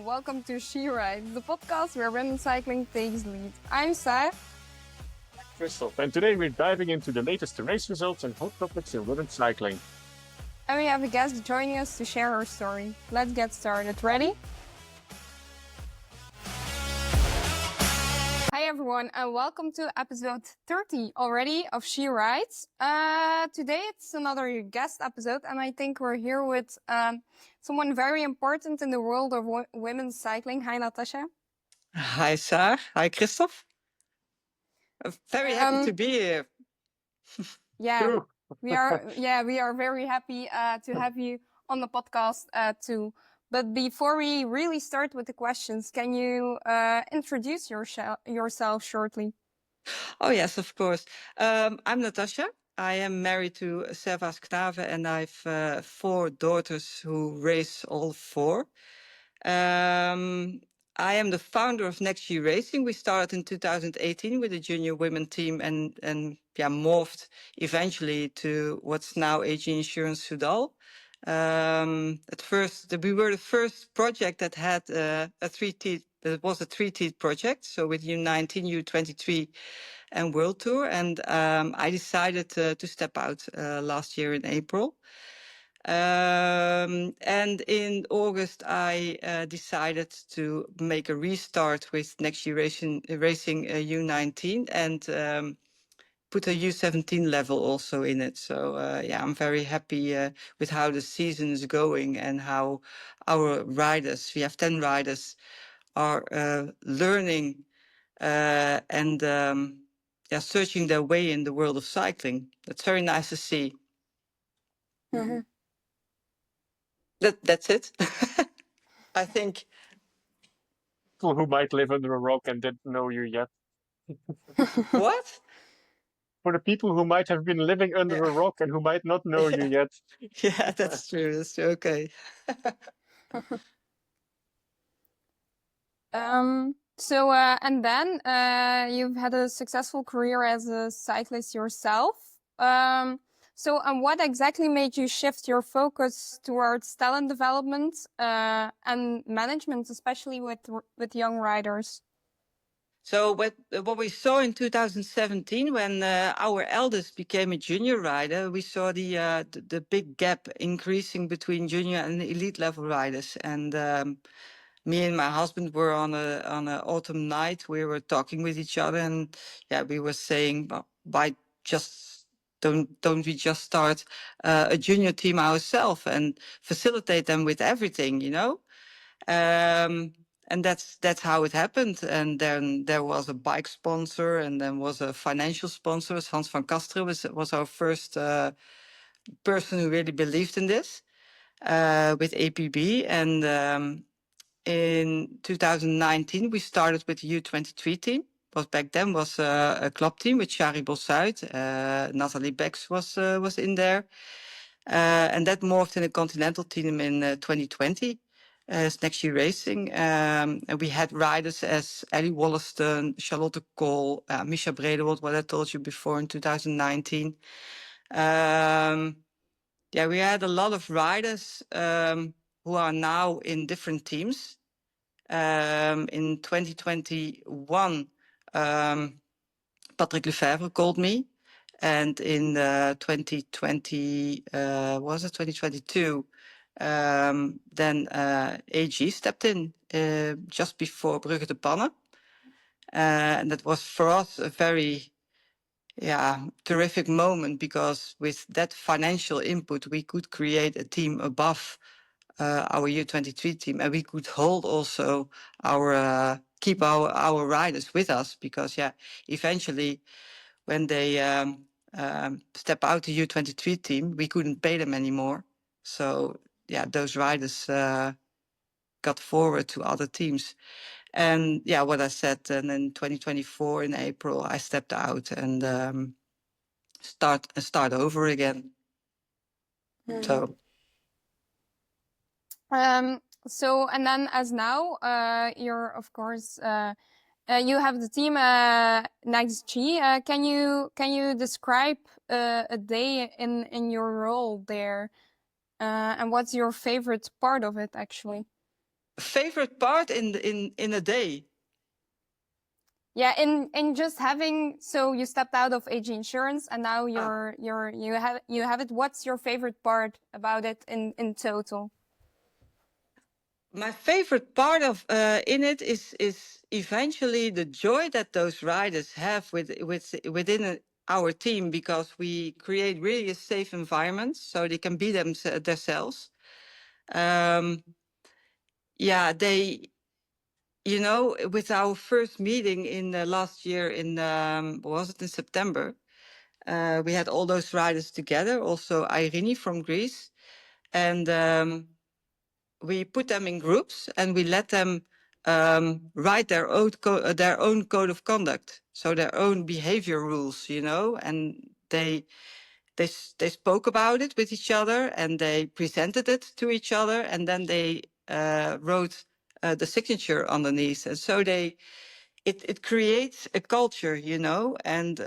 welcome to She Rides, the podcast where women's cycling takes lead. I'm Sai. Christoph, and today we're diving into the latest race results and hot topics in women's cycling. And we have a guest joining us to share her story. Let's get started. Ready? Hi everyone, and welcome to episode 30 already of She Rides. Today it's another guest episode, and I think we're here with someone very important in the world of women's cycling. Hi Natasha. Hi, Sarah. Hi, Christoph. Very happy to be here. Yeah, we are very happy to have you on the podcast too. But before we really start with the questions, can you introduce yourself shortly? Oh, yes, of course. I'm Natasha. I am married to Natascha Knaven, and I've 4 daughters who race all 4. I am the founder of Next Year Racing. We started in 2018 with a junior women team and morphed eventually to what's now AG Insurance Sudal. At first, we were the first project that had a 3-team. It was a 3-team project, so with U19, U23, and World Tour. And I decided to step out last year in April. And in August, I decided to make a restart with Next Year Racing U19 and put a U17 level also in it. So I'm very happy with how the season is going and how our riders, we have 10 riders, are learning and searching their way in the world of cycling. That's very nice to see. Mm-hmm. That's it. I think. People who might live under a rock and didn't know you yet. What? For the people who might have been living under a rock and who might not know you yet. Yeah, that's true. That's true. Okay. And then you've had a successful career as a cyclist yourself. And what exactly made you shift your focus towards talent development and management, especially with young riders? So what we saw in 2017, when our eldest became a junior rider, we saw the big gap increasing between junior and elite level riders. And me and my husband were on a autumn night. We were talking with each other, and we were saying, well, why just don't we just start a junior team ourselves and facilitate them with everything, you know? And that's how it happened. And then there was a bike sponsor, and then was a financial sponsor. Hans van Kasteren was our first person who really believed in this with APB. And in 2019, we started with the U23 team. What back then was a club team with Shari Bossuit. Nathalie Bex was in there. And that morphed in a continental team in 2020 as Next Year Racing. And we had riders as Ellie Wollaston, Charlotte Kool, Misha Bredewold, what I told you before in 2019. We had a lot of riders who are now in different teams. In 2021, Patrick Lefevre called me. And in 2020, was it 2022? Then AG stepped in just before Brugge de Panne. And that was for us a very terrific moment, because with that financial input, we could create a team above our U23 team, and we could hold also keep our riders with us, because eventually when they step out the U23 team, we couldn't pay them anymore. So those riders got forward to other teams. And what I said, and in 2024 in April, I stepped out and start over again. Mm-hmm. And then as now, you're of course you have the team Next G. Can you describe a day in your role there, and what's your favorite part of it actually? Favorite part in a day? Yeah, in just having, so you stepped out of AG Insurance and now you have it. What's your favorite part about it in total? My favorite part of in it is eventually the joy that those riders have within our team, because we create really a safe environment so they can be themselves. Yeah, they, you know, with our first meeting in last year in was it in September? We had all those riders together, also Irene from Greece, and we put them in groups and we let them write their own code of conduct, so their own behavior rules, you know, and they spoke about it with each other and they presented it to each other, and then they wrote the signature underneath, and so it creates a culture, you know. And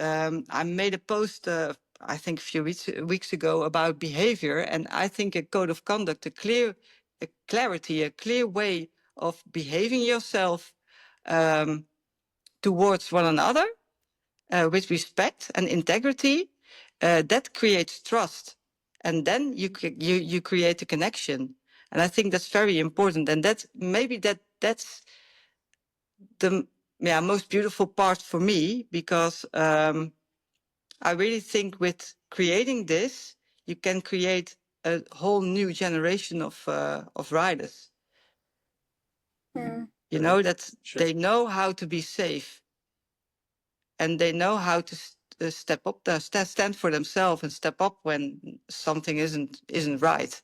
I made a post, I think a few weeks ago, about behavior, and I think a code of conduct, a clarity, a clear way of behaving yourself towards one another with respect and integrity, that creates trust, and then you create a connection, and I think that's very important, and that's the most beautiful part for me, because I really think with creating this, you can create a whole new generation of riders. You know, that they know how to be safe, and they know how to step up, stand for themselves, and step up when something isn't right.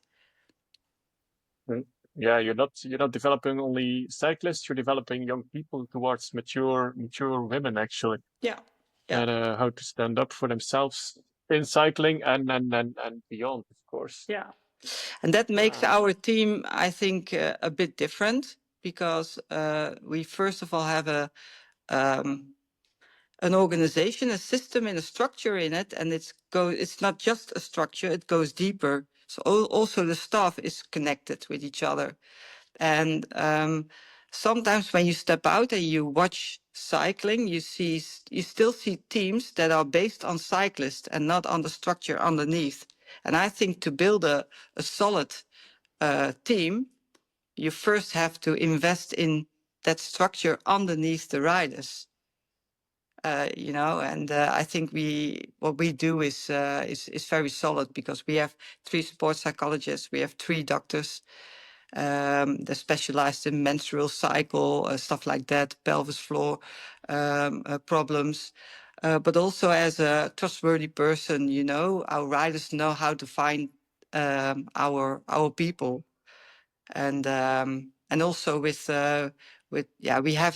Yeah, you're not developing only cyclists, you're developing young people towards mature women, actually. Yeah. And how to stand up for themselves in cycling and beyond, of course. Yeah. And that makes our team, I think, a bit different, because we first of all have an organization, a system, and a structure in it, and it's not just a structure; it goes deeper. So also the staff is connected with each other, and sometimes when you step out and you watch cycling, you still see teams that are based on cyclists and not on the structure underneath. And I think to build a solid team, you first have to invest in that structure underneath the riders. You know, and I think what we do is very solid, because we have 3 sports psychologists, we have 3 doctors. They're specialized in menstrual cycle, stuff like that, pelvis floor problems. But also as a trustworthy person, you know, our riders know how to find our people, and also with we have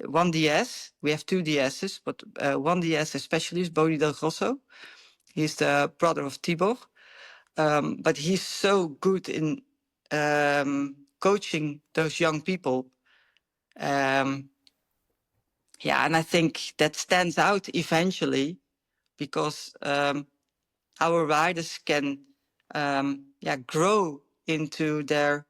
one DS, we have 2 DSs, but one DS especially is Bodhi Del Grosso. He's the brother of Tibor, but he's so good in coaching those young people. And I think that stands out eventually, because our riders can grow into their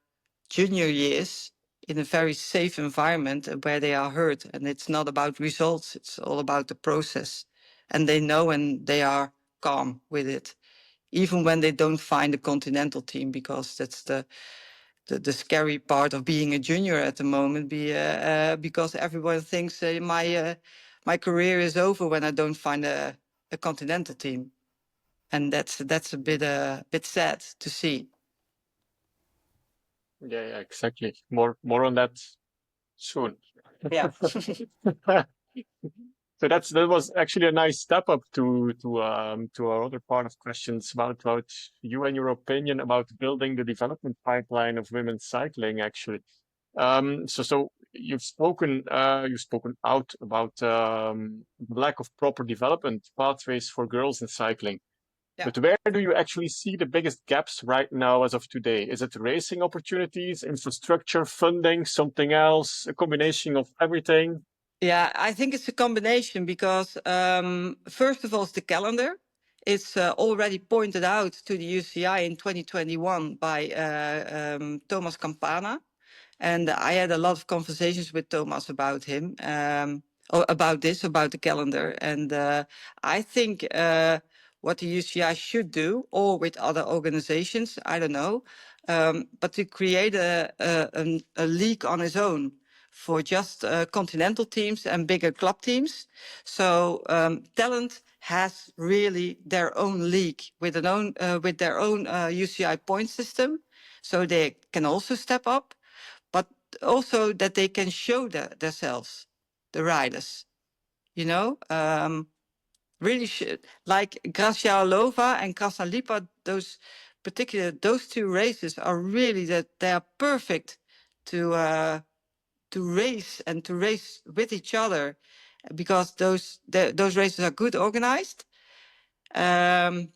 junior years in a very safe environment where they are heard, and it's not about results, it's all about the process, and they know, and they are calm with it, even when they don't find a continental team, because that's the scary part of being a junior at the moment, because everyone thinks my career is over when I don't find a continental team, and that's a bit sad to see. Yeah, exactly. More on that soon. Yeah. So that was actually a nice step up to our other part of questions about you and your opinion about building the development pipeline of women's cycling, actually. So you've spoken out about lack of proper development pathways for girls in cycling. Yeah. But where do you actually see the biggest gaps right now as of today? Is it racing opportunities, infrastructure, funding, something else, a combination of everything? Yeah, I think it's a combination, because first of all, it's the calendar. It's already pointed out to the UCI in 2021 by Thomas Campana. And I had a lot of conversations with Thomas about him, about the calendar. And I think what the UCI should do, or with other organizations, I don't know, but to create a league on its own for just continental teams and bigger club teams. So talent has really their own league with their own UCI point system, so they can also step up, but also that they can show themselves, the riders. You know, really like Gracialova and Krasnalipa. Those two races are really that they are perfect to race and to race with each other, because those races are good organized, and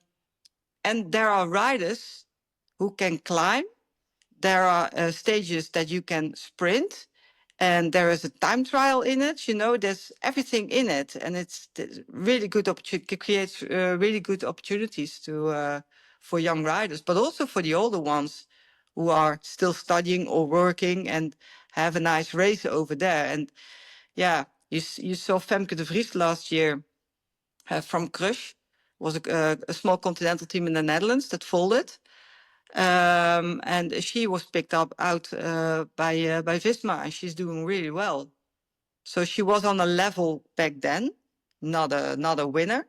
there are riders who can climb. There are stages that you can sprint, and there is a time trial in it. You know, there's everything in it, and it's really good opportunity. Creates really good opportunities to for young riders, but also for the older ones who are still studying or working and have a nice race over there. And yeah, you saw Femke de Vries last year from Crush, was a small continental team in the Netherlands that folded. And she was picked up out by Visma, and she's doing really well. So she was on a level back then, not a winner,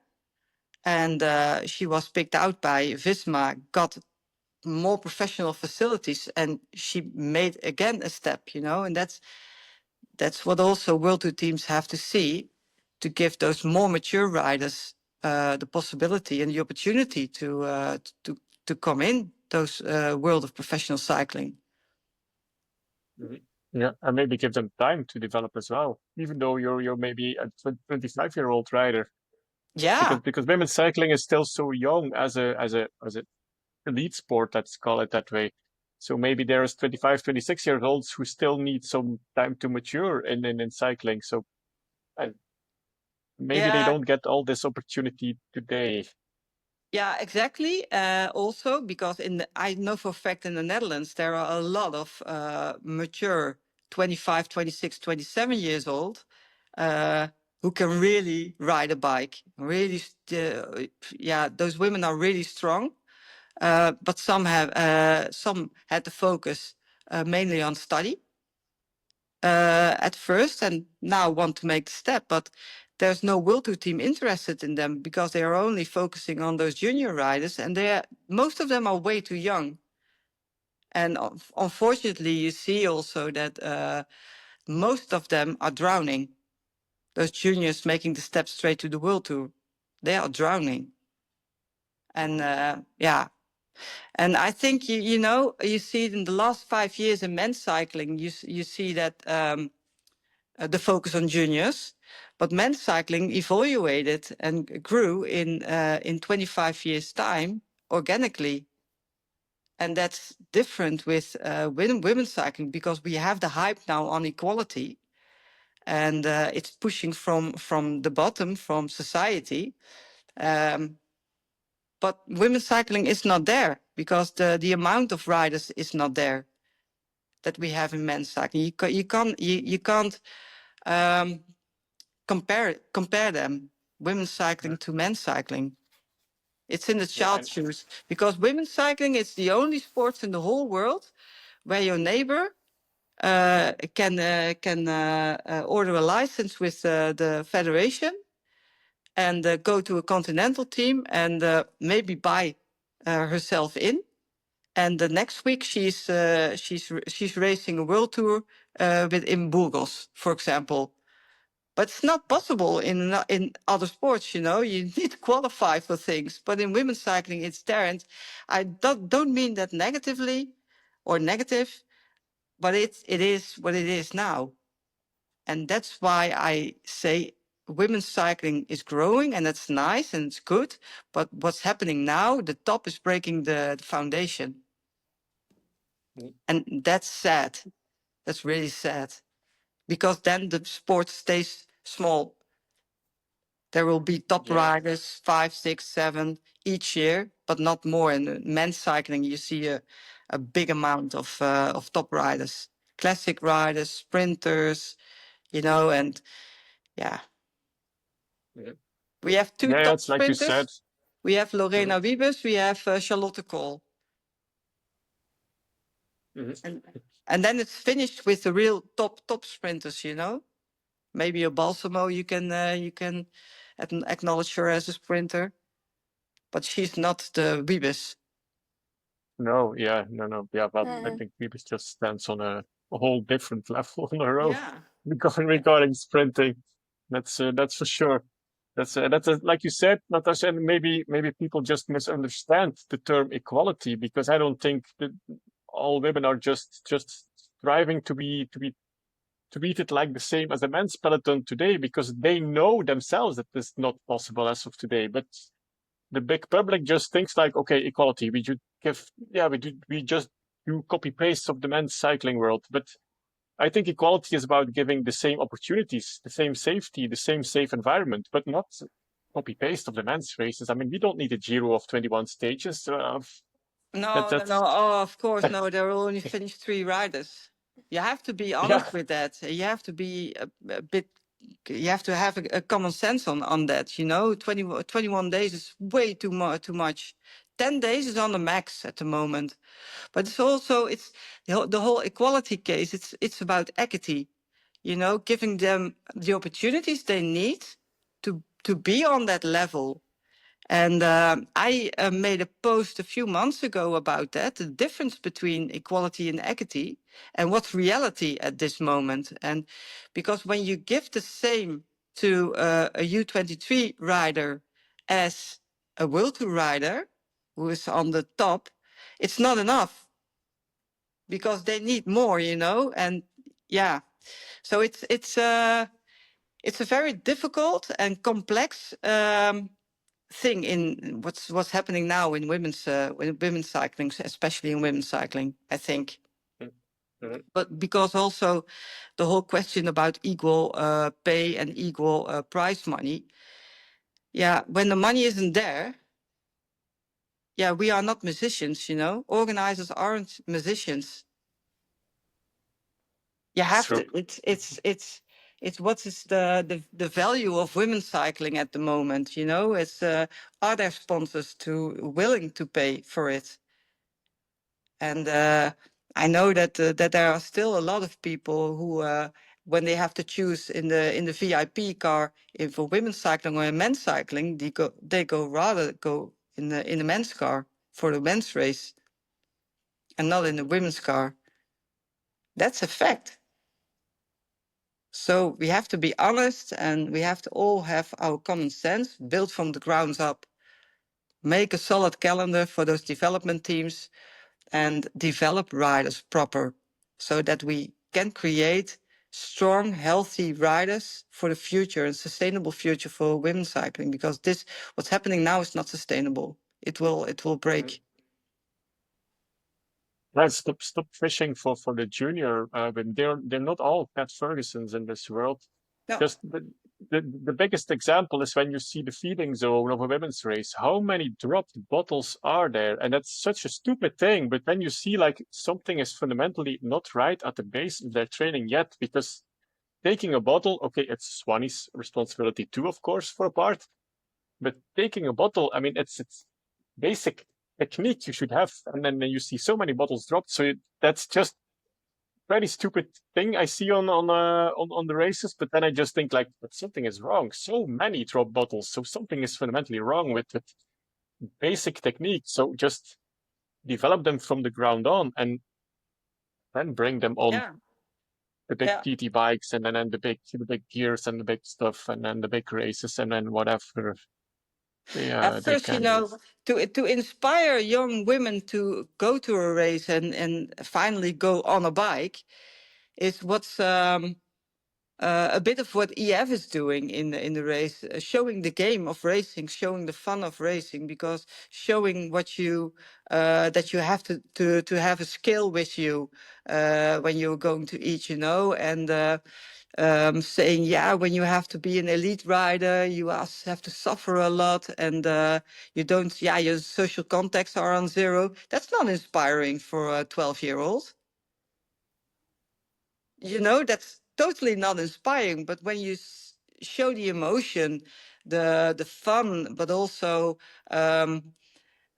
and she was picked out by Visma, got more professional facilities, and she made again a step, you know, and that's what also World Tour teams have to see, to give those more mature riders the possibility and the opportunity to come in those world of professional cycling. Yeah, and maybe give them time to develop as well, even though you're maybe a 25-year-old rider. Yeah, Because women's cycling is still so young as a elite sport, let's call it that way. So maybe there's 25, 26 years olds who still need some time to mature in cycling. So and maybe they yeah, don't get all this opportunity today. yeah, exactly. Also, because I know for a fact in the Netherlands, there are a lot of mature 25, 26, 27 years old who can really ride a bike. Really, yeah, those women are really strong. But some had to focus mainly on study at first, and now want to make the step. But there's no World Tour team interested in them because they are only focusing on those junior riders, and most of them are way too young. And unfortunately, you see also that most of them are drowning. Those juniors making the step straight to the World Tour, they are drowning. And yeah, and I think you know, you see it in the last 5 years in men's cycling. You see that the focus on juniors, but men's cycling evaluated and grew in 25 years' time organically, and that's different with women's cycling, because we have the hype now on equality, and it's pushing from the bottom, from society. But women's cycling is not there because the amount of riders is not there that we have in men's cycling. You can't compare them, women's cycling to men's cycling. It's in the child's shoes, because women's cycling is the only sport in the whole world where your neighbor can order a license with the federation and go to a continental team and maybe buy herself in. And the next week she's racing a world tour in Burgos, for example. But it's not possible in other sports, you know. You need to qualify for things. But in women's cycling, it's there. And I don't mean that negatively or negative, but it is what it is now. And that's why I say women's cycling is growing, and that's nice and it's good. But what's happening now, the top is breaking the foundation. And that's sad. That's really sad. Because then the sport stays small. There will be top riders, 5, 6, 7 each year, but not more. In men's cycling, you see a big amount of top riders. classic riders, sprinters, and yeah. We have two top it's like you said. sprinters. We have Lorena Wiebes, we have Charlotte Kool. And then it's finished with the real top sprinters, Maybe a Balsamo, you can acknowledge her as a sprinter, but she's not the Wiebes. No. Yeah, but I think Wiebes just stands on a whole different level on her own. Yeah. Regarding sprinting, that's for sure. That's like you said, Natasha, and maybe people just misunderstand the term equality, because I don't think that all women are just striving to be treated like the same as a men's peloton today, because they know themselves that this is not possible as of today. But the big public just thinks like, okay, equality, we just do copy paste of the men's cycling world. But I think equality is about giving the same opportunities, the same safety, the same safe environment, but not copy paste of the men's races. I mean, we don't need a Giro of 21 stages. No. Oh, of course, no. There will only finish 3 riders. You have to be honest with that. You have to be a bit. You have to have a common sense on that. 21 days is way too much. 10 days is on the max at the moment. But it's also the whole equality case. It's about equity. Giving them the opportunities they need to be on that level. And I made a post a few months ago about that, the difference between equality and equity, and what's reality at this moment. And because when you give the same to a U23 rider as a World Tour rider who is on the top, it's not enough, because they need more, And yeah, so it's a very difficult and complex thing in what's happening now in women's cycling, especially in women's cycling, I think. But because also the whole question about equal pay and equal prize money, when the money isn't there, we are not musicians, Organizers aren't musicians. You have to. It's what is the value of women's cycling at the moment, It's are there sponsors willing to pay for it? And I know that there are still a lot of people who, when they have to choose in the VIP car for women's cycling or men's cycling, they rather go in the men's car for the men's race, and not in the women's car. That's a fact. So we have to be honest, and we have to all have our common sense built from the grounds up. Make a solid calendar for those development teams and develop riders proper, so that we can create strong, healthy riders for the future and sustainable future for women's cycling, because what's happening now is not sustainable. It will break. Let's stop fishing for the junior. But they're not all Pat Fergusons in this world. No. Just the biggest example is when you see the feeding zone of a women's race. How many dropped bottles are there? And that's such a stupid thing. But then you see like something is fundamentally not right at the base of their training yet, because taking a bottle, okay, it's Swanee's responsibility too, of course, for a part. But taking a bottle, I mean, it's basic technique you should have, and then you see so many bottles dropped. So that's just very stupid thing I see on the races. But then I just think like, but something is wrong. So many drop bottles, so something is fundamentally wrong with basic technique. So just develop them from the ground on, and then bring them on the big TT bikes, and then the big gears and the big stuff, and then the big races, and then whatever. First, to inspire young women to go to a race and finally go on a bike is what's a bit of what EF is doing in the race, showing the game of racing, showing the fun of racing, because showing what you that you have to have a skill with you when you're going to eat, and saying, when you have to be an elite rider, you have to suffer a lot, and you don't, your social contacts are on zero. That's not inspiring for a 12-year-old. that's totally not inspiring. But when you show the emotion, the fun, but also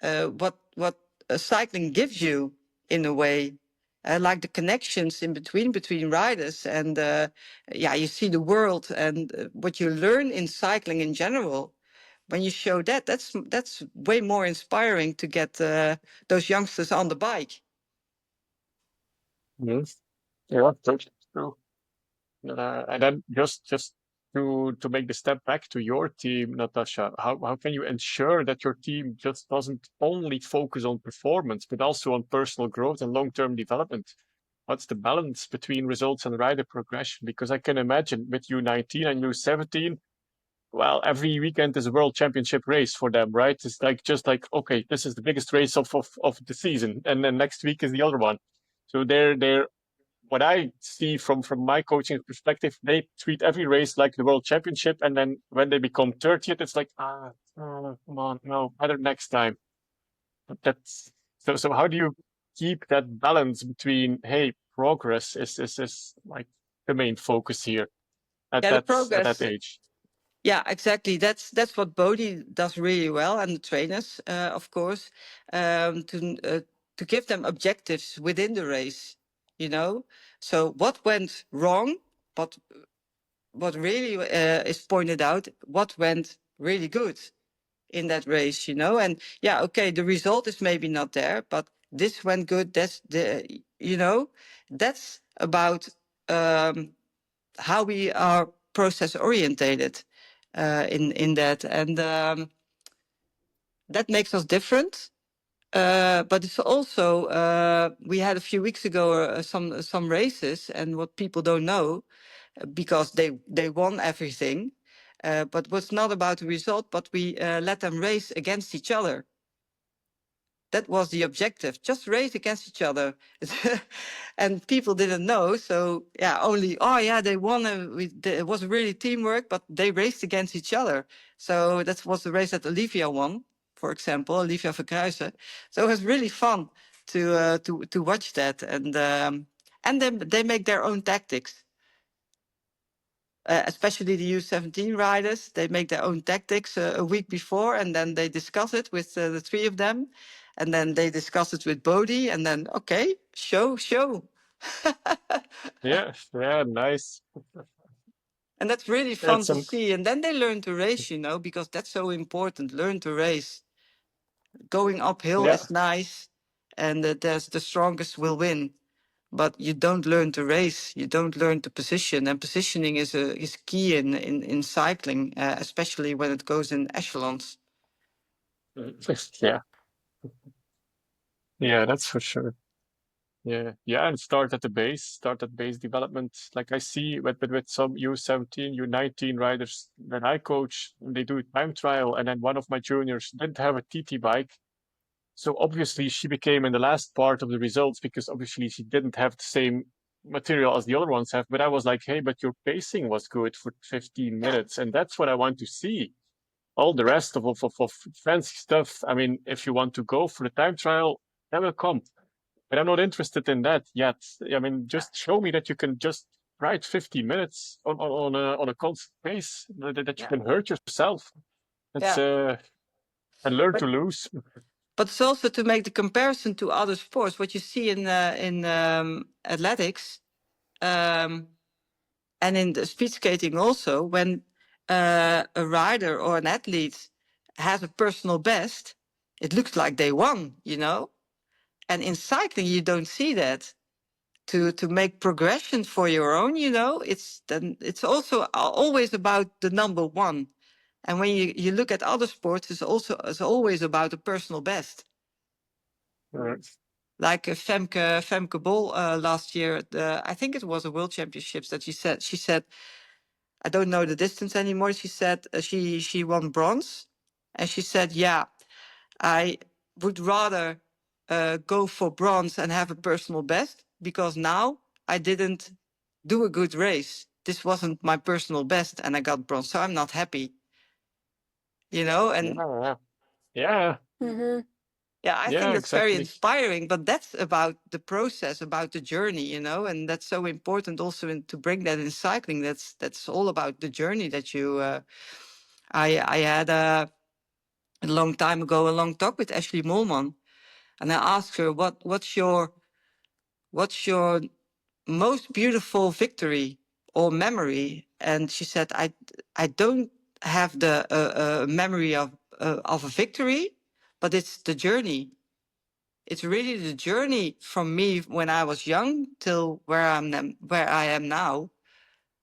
what cycling gives you in a way, like the connections in between riders, and you see the world and what you learn in cycling in general. When you show that, that's way more inspiring to get those youngsters on the bike. Yes. Yeah, totally true. And then just to make the step back to your team, Natasha, how can you ensure that your team just doesn't only focus on performance, but also on personal growth and long-term development? What's the balance between results and rider progression? Because I can imagine with U19 and U17, well, every weekend is a world championship race for them, right? It's like just like, okay, this is the biggest race of the season, and then next week is the other one. So they're what I see from my coaching perspective, they treat every race like the world championship, and then when they become 30th, it's like, oh, come on, no, better next time. But that's so. How do you keep that balance between, hey, progress is like the main focus here Yeah, the at that progress. age? Yeah, exactly. That's what Bodhi does really well, and the trainers, of course, to give them objectives within the race. So what went wrong, but what really is pointed out, what went really good in that race. And okay, the result is maybe not there, but this went good. That's about how we are process orientated in that, and that makes us different. But it's also we had a few weeks ago some races, and what people don't know, because they won everything, but was not about the result, but we let them race against each other. That was the objective, just race against each other. And people didn't know, so only, they won, it was really teamwork, but they raced against each other. So that was the race that Olivia won, for example, Olivia Verkruijsen. So it was really fun to watch that, and then they make their own tactics. Especially the U17 riders, they make their own tactics a week before, and then they discuss it with the three of them, and then they discuss it with Bodhi, and then okay, show. Yeah, nice. And that's really fun That's to see. And then they learn to race, because that's so important. Learn to race. Going uphill yeah. is nice, and there's the strongest will win. But you don't learn to race. You don't learn to position, and positioning is key in cycling, especially when it goes in echelons. Yeah, yeah, that's for sure. Yeah, and start at base development. Like I see with some U17, U19 riders that I coach, they do time trial, and then one of my juniors didn't have a TT bike. So obviously she became in the last part of the results because obviously she didn't have the same material as the other ones have. But I was like, hey, but your pacing was good for 15 Yeah, minutes, and that's what I want to see. All the yeah, rest of fancy stuff, I mean, if you want to go for the time trial, that will come. But I'm not interested in that yet. I mean, just show me that you can just ride 15 minutes on a constant pace, that you yeah, can hurt yourself. That's yeah. and learn to But lose. but it's also to make the comparison to other sports. What you see in athletics, um, and in the speed skating also, when a rider or an athlete has a personal best, it looks like they won. And in cycling, you don't see that. To make progression for your own, it's also always about the number one. And when you look at other sports, it's always about the personal best. Right. Like Femke Bol last year, I think it was a World Championships that she said, I don't know the distance anymore. She said she won bronze, and she said, yeah, I would rather go for bronze and have a personal best, because now I didn't do a good race. This wasn't my personal best, and I got bronze, so I'm not happy. And Yeah, yeah. Mm-hmm. Yeah, I Yeah, think that's very exactly. inspiring, but that's about the process, about the journey, you know, and that's so important also to bring that in cycling. That's all about the journey that you. I had a long time ago a long talk with Ashley Molman, and I asked her what's your most beautiful victory or memory, and she said I don't have the memory of a victory, but it's the journey. It's really the journey from me when I was young till where I am now,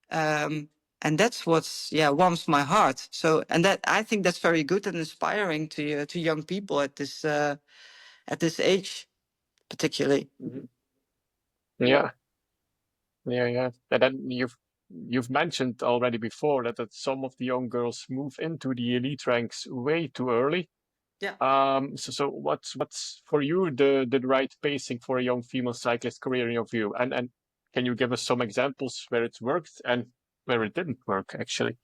and that's what's warms my heart. So, and that I think that's very good and inspiring to young people at this age, particularly. Mhm. Yeah, yeah. And then you've mentioned already before that some of the young girls move into the elite ranks way too early. Yeah. So what's for you the right pacing for a young female cyclist career in your view? And can you give us some examples where it's worked and where it didn't work actually?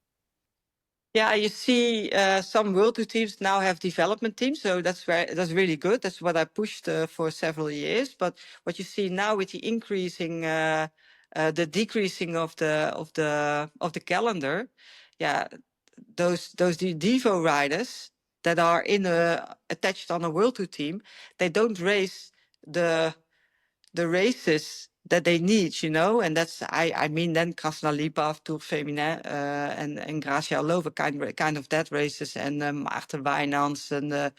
Yeah, you see, some World Tour teams now have development teams, so that's really good. That's what I pushed for several years. But what you see now with the the decreasing of the calendar, yeah, those Devo riders that are attached on a World Tour team, they don't race the races that they need, you know, and that's I mean then Krasnalipa, Tour Féminin, and Gracia Lova kind of that races, and Maarten Wijnands and the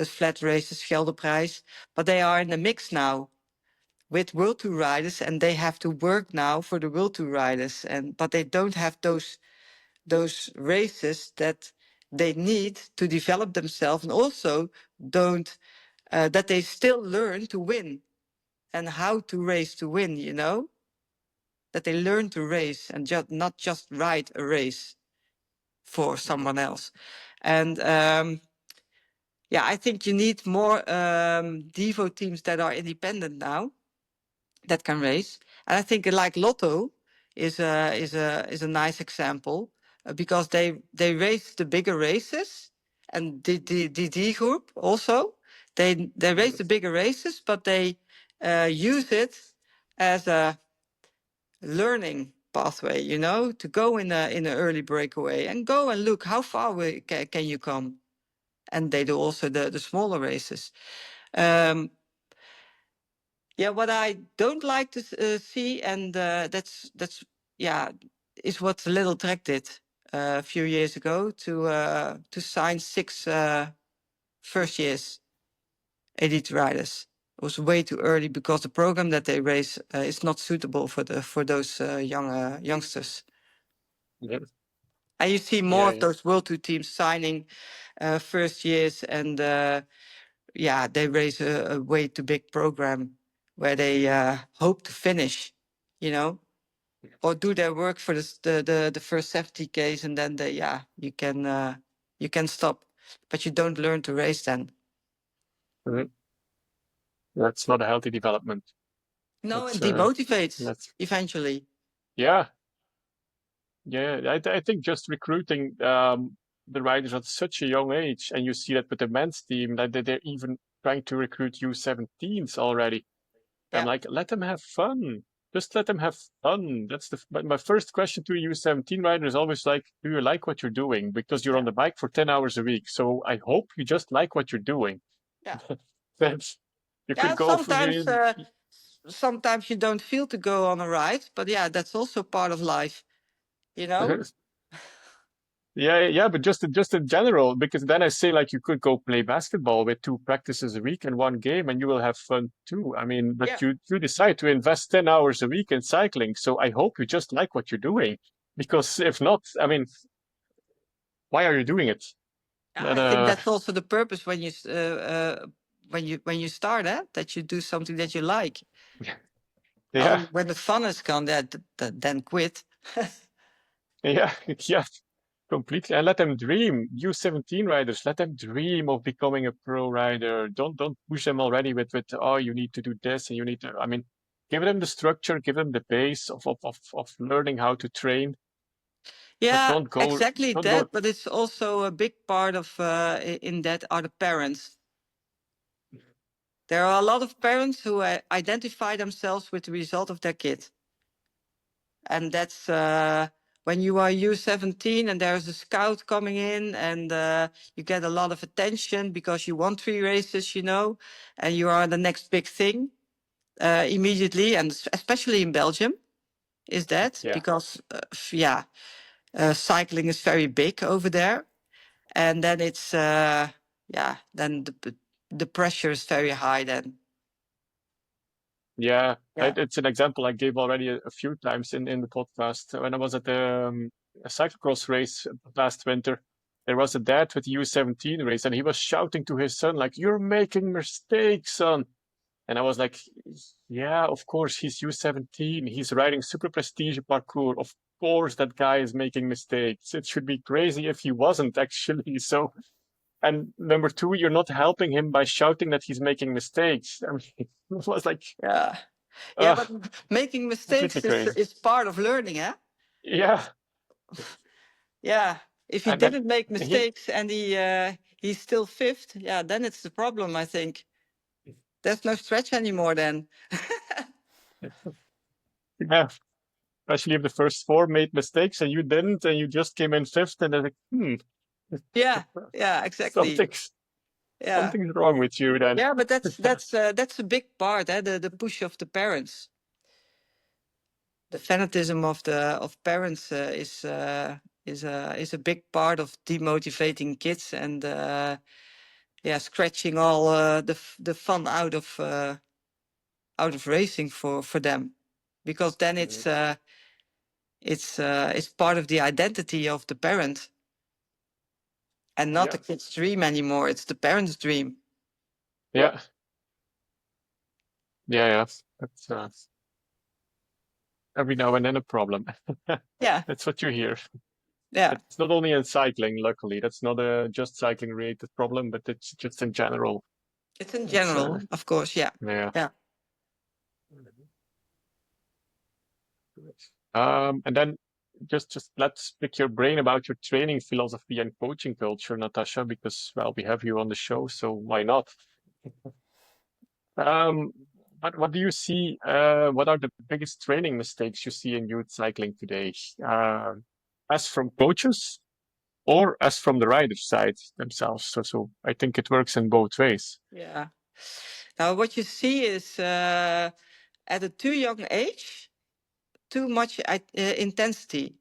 flat races, Scheldeprijs, but they are in the mix now with World Tour riders, and they have to work now for the World Tour riders, but they don't have those races that they need to develop themselves, and also don't that they still learn to win and how to race to win, you know, that they learn to race and not just ride a race for someone else. And I think you need more Devo teams that are independent now that can race. And I think like Lotto is a nice example because they race the bigger races, and the D group also they race the bigger races, but they use it as a learning pathway, you know, to go in an early breakaway and go and look how far can you come. And they do also the smaller races. What I don't like to see, and that's is what Little Trek did a few years ago to sign 6 first years elite riders. It was way too early because the program that they race is not suitable for those youngsters. Yeah. And you see more of those World Tour teams signing first years, and they raise a way too big program where they hope to finish, you know, or do their work for the first 70Ks, and then you can stop, but you don't learn to race then. Mhm. That's not a healthy development. No, it That's demotivates eventually. yeah. I think just recruiting the riders at such a young age, and you see that with the men's team, that they're even trying to recruit U17s already. I'm like, let them have fun. Just let them have fun. But my first question to a U17 rider is always like, do you like what you're doing? Because you're on the bike for 10 hours a week. So I hope you just like what you're doing. Yeah. That's you could go for Sometimes you don't feel to go on a ride, but that's also part of life, you know. Yeah, but just in general, because then I say like you could go play basketball with 2 practices a week and 1 game, and you will have fun too. I mean, but you decide to invest 10 hours a week in cycling, so I hope you just like what you're doing, because if not, I mean, why are you doing it? I think that's also the purpose when you start, that you do something that you like. Yeah, When the fun is gone, then quit. yeah, yeah. Completely, and let them dream. U17 riders, let them dream of becoming a pro rider. Don't push them already with oh, you need to do this and you need to. I mean, give them the structure, give them the base of learning how to train. Yeah, Don't go. exactly Don't go. that. But it's also a big part of in that are the parents. There are a lot of parents who identify themselves with the result of their kid. And that's when you are U17 and there's a scout coming in and you get a lot of attention because you won 3 races, you know, and you are the next big thing immediately. And especially in Belgium is that because, cycling is very big over there. And then it's, then the pressure is very high then. Yeah, Yeah. it's an example I gave already a few times in the podcast. When I was at the a cyclocross race last winter, there was a dad with the U17 race, and he was shouting to his son, like, "You're making mistakes, son." And I was like, "Yeah, of course, he's U17. He's riding super prestige parkour. Of course, that guy is making mistakes. It should be crazy if he wasn't, actually." So, and number two, you're not helping him by shouting that he's making mistakes. I mean, it was like, Yeah. Yeah, but making mistakes completely crazy. is part of learning, huh? Yeah. Yeah. If he And then didn't make mistakes and he's still fifth, yeah, then it's the problem, I think. There's no stretch anymore then. yeah, especially if the first 4 made mistakes and you didn't, and you just came in fifth, and they're like, Yeah, exactly. something's wrong with you then. Yeah, but that's a big part, the push of the parents. The fanatism of parents is a big part of demotivating kids and scratching all the fun out of racing for them, because then it's part of the identity of the parent and not the kid's dream anymore. It's the parent's dream. Yeah. That's every now and then a problem. Yeah. That's what you hear. Yeah. It's not only in cycling, luckily. That's not a just cycling related problem, but it's just in general. It's in general, of course. Yeah. Yeah. And then just let's pick your brain about your training philosophy and coaching culture, Natasha, because, well, we have you on the show, so why not? What do you see? What are the biggest training mistakes you see in youth cycling today? As from coaches or as from the riders' side themselves? So I think it works in both ways. Yeah. Now, what you see is at a too young age, too much intensity.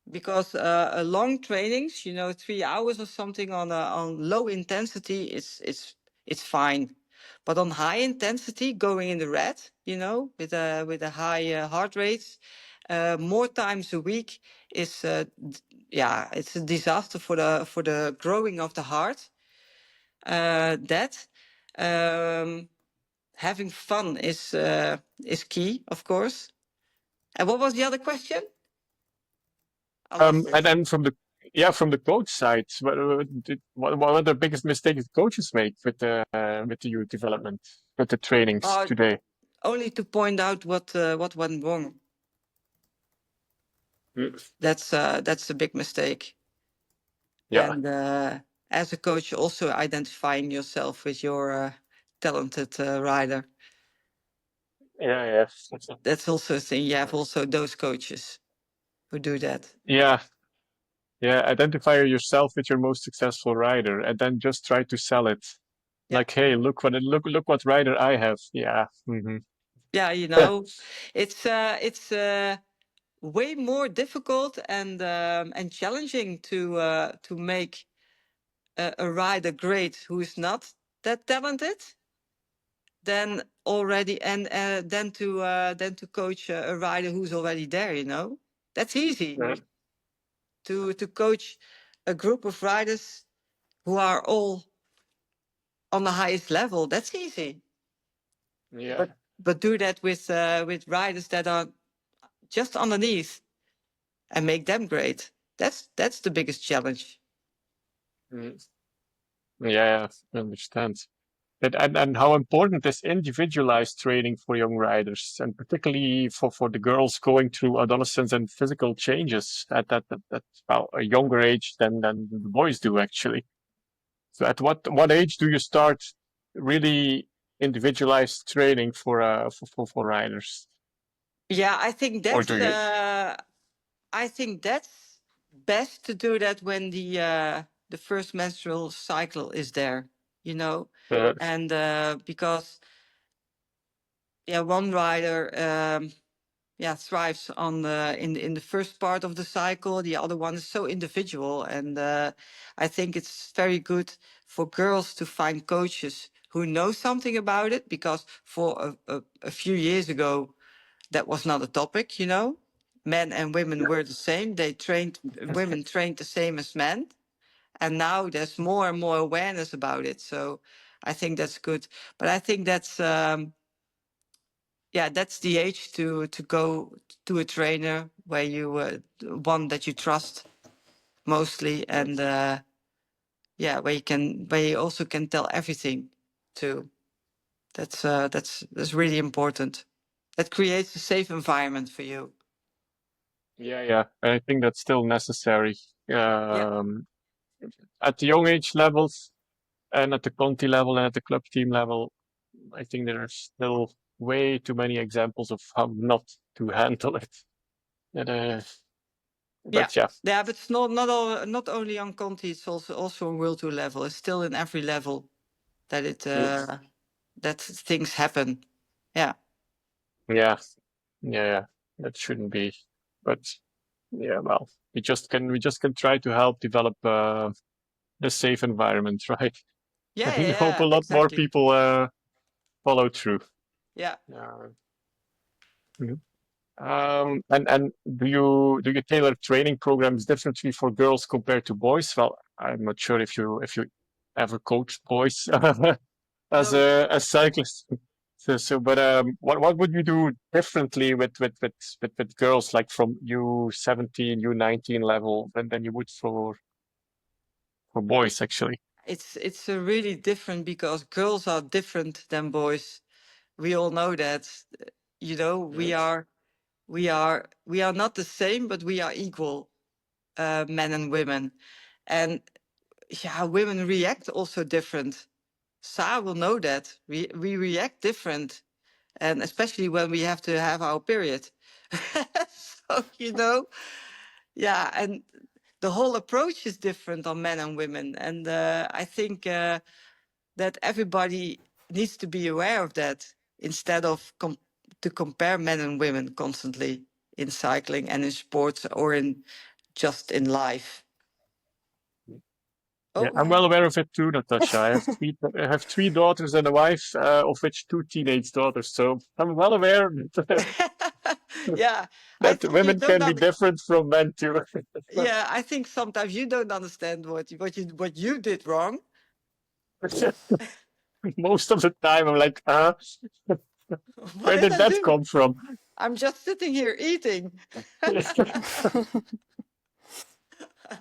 Because long trainings, 3 hours or something on low intensity, it's fine. But on high intensity, going in the red, with a high heart rate, more times a week is it's a disaster for the growing of the heart. Having fun is key, of course. And what was the other question? And then from the coach side, what are the biggest mistakes coaches make with the youth development, with the trainings today? Only to point out what went wrong. That's a big mistake. Yeah. And as a coach, also identifying yourself with your talented rider. Yeah. That's also a thing. You have also those coaches who do that. Yeah. Identify yourself with your most successful rider, and then just try to sell it. Yeah. Like, hey, look what rider I have. Yeah. Mm-hmm. Yeah, it's way more difficult and challenging to make a rider great who is not that talented than already and then to coach a rider who's already there. That's easy. Yeah. To coach a group of riders who are all on the highest level. That's easy. Yeah. But do that with riders that are just underneath and make them great. That's the biggest challenge. Yeah, I understand. And how important is individualized training for young riders, and particularly for the girls going through adolescence and physical changes at well, a younger age than the boys do, actually. So at what age do you start really individualized training for riders? Yeah, I think Or do you? I think that's best to do that when the first menstrual cycle is there, you know, Uh, and because yeah, one rider yeah thrives on in the first part of the cycle. The other one is so individual, and I think it's very good for girls to find coaches who know something about it, because for a few years ago that was not a topic, you know. Men and women were the same. They trained, women trained the same as men. And now there's more and more awareness about it. So I think that's good. But I think that's, yeah, that's the age to go to a trainer where you, one that you trust mostly. And yeah, where you also can tell everything too. That's really important. That creates a safe environment for you. yeah. I think that's still necessary. Yeah. At the young age levels and at the Conti level and at the club team level, I think there are still way too many examples of how not to handle it. And, Yeah, but yeah, yeah, but it's not only on Conti, it's also on World Tour level. It's still in every level that it mm, that things happen. Yeah, yeah, yeah. That shouldn't be. But yeah, well, we just can try to help develop the safe environment, right? yeah, yeah, And hope a yeah, lot more exactly. people follow through. Yeah. Uh, mhm. And do you tailor training programs differently for girls compared to boys? Well, I'm not sure if you ever coached boys as No, a cyclist. But what would you do differently with girls like from U17, U19 level than you would for boys actually? it's really different because girls are different than boys. We all know that. You know, Mhm. we are not the same, but we are equal, men and women, and yeah, women react also different. Sa will know that we react different, and especially when we have to have our period. So yeah, and the whole approach is different on men and women, and I think that everybody needs to be aware of that instead of to compare men and women constantly in cycling and in sports or in just in life. Yeah, Oh, I'm well aware of it too, Natasha. I have three daughters and a wife, of which two teenage daughters. So I'm well aware yeah, I that think you women don't can be different from men too. yeah, I think sometimes you don't understand what you did wrong. Most of the time, I'm like, What where did did I that do? come from? I'm just sitting here eating.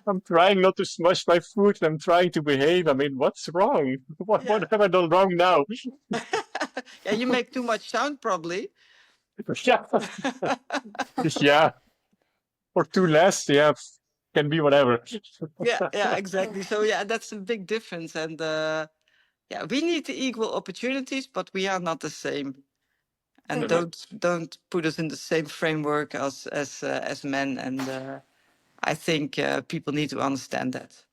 I'm trying not to smush my food and I'm trying to behave. I mean, what's wrong? What, Yeah. what have I done wrong now? Yeah, you make too much sound probably. Yeah, yeah, or too less. Yeah, can be whatever. Yeah, yeah, exactly. So yeah, that's a big difference. And yeah, we need the equal opportunities, but we are not the same. And don't put us in the same framework as men. And I think people need to understand that.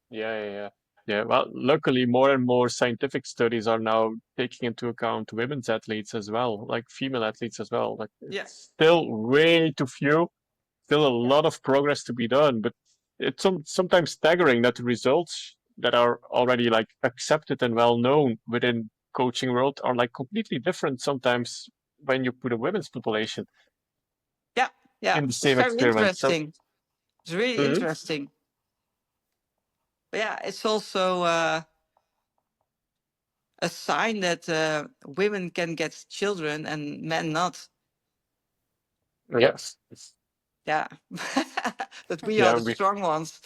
Yeah. Yeah, well, luckily, more and more scientific studies are now taking into account women's athletes as well, like female athletes as well. Like, Yeah, it's still way too few, still a yeah, lot of progress to be done, but it's sometimes staggering that the results that are already like accepted and well known within coaching world are like completely different sometimes when you put a women's population yeah, yeah. in the It's same very experiment. So, interesting. It's really mhm. interesting. But yeah, it's also a sign that women can get children and men not. Yes. Yeah, that we are Yeah, the strong ones.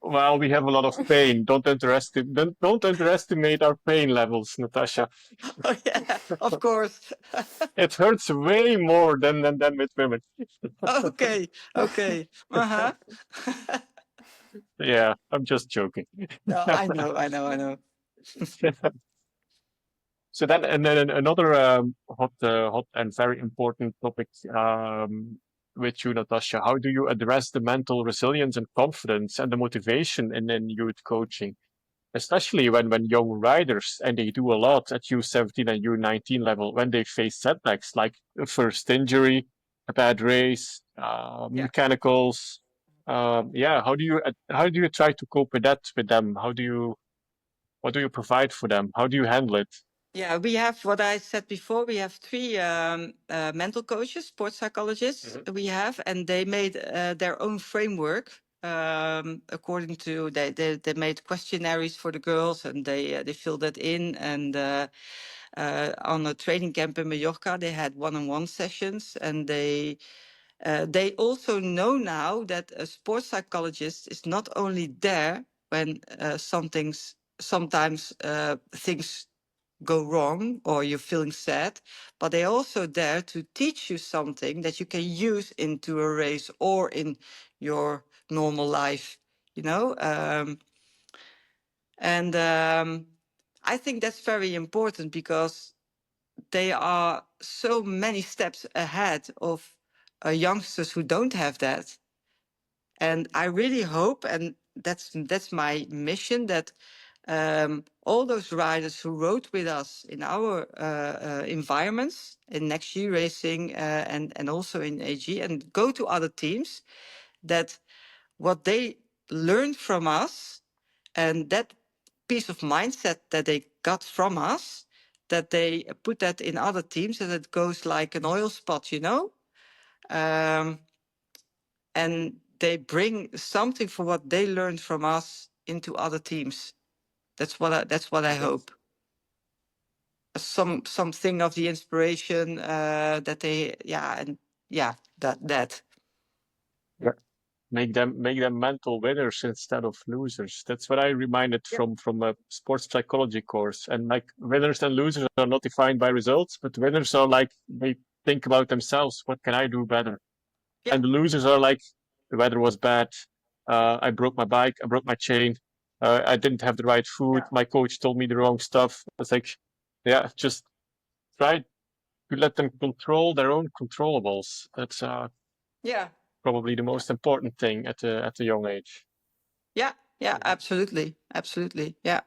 well, we have a lot of pain. Don't underestimate our pain levels, Natasha. Oh yeah, of course. It hurts way more than with women. Okay, okay. Uh huh. Yeah, I'm just joking. No, I know, I know, I know. So then, and then another hot and very important topic with you, Natasha. How do you address the mental resilience and confidence and the motivation in youth coaching, especially when young riders and they do a lot at U17 and U19 level when they face setbacks like a first injury, a bad race, mechanicals. Yeah, how do you try to cope with that with them? What do you provide for them? How do you handle it? Yeah, we have what I said before. We have three mental coaches, sports psychologists. We have, and they made their own framework according to they made questionnaires for the girls, and they filled that in. And on a training camp in Mallorca, they had one-on-one sessions, and they also know now that a sports psychologist is not only there when sometimes things go wrong or you're feeling sad, but they're also there to teach you something that you can use into a race or in your normal life, you know. I think that's very important because they are so many steps ahead of youngsters who don't have that. And I really hope, and that's my mission, that all those riders who rode with us in our environments, in Next Year Racing and also in AG, and go to other teams, that what they learned from us and that piece of mindset that they got from us, that they put that in other teams, and it goes like an oil spot, you know? And they bring something for what they learned from us into other teams. That's what I hope. Something of the inspiration that they that. Yeah. Make them mental winners instead of losers. That's what I reminded from a sports psychology course. And like winners and losers are not defined by results, but winners are like they think about themselves. What can I do better? Yeah. And the losers are like the weather was bad. I broke my bike. I broke my chain. I didn't have the right food. My coach told me the wrong stuff. It's like, yeah, just try to let them control their own controllables. That's Yeah. probably the most important thing at a young age. Yeah. Yeah. Absolutely. Absolutely. Yeah.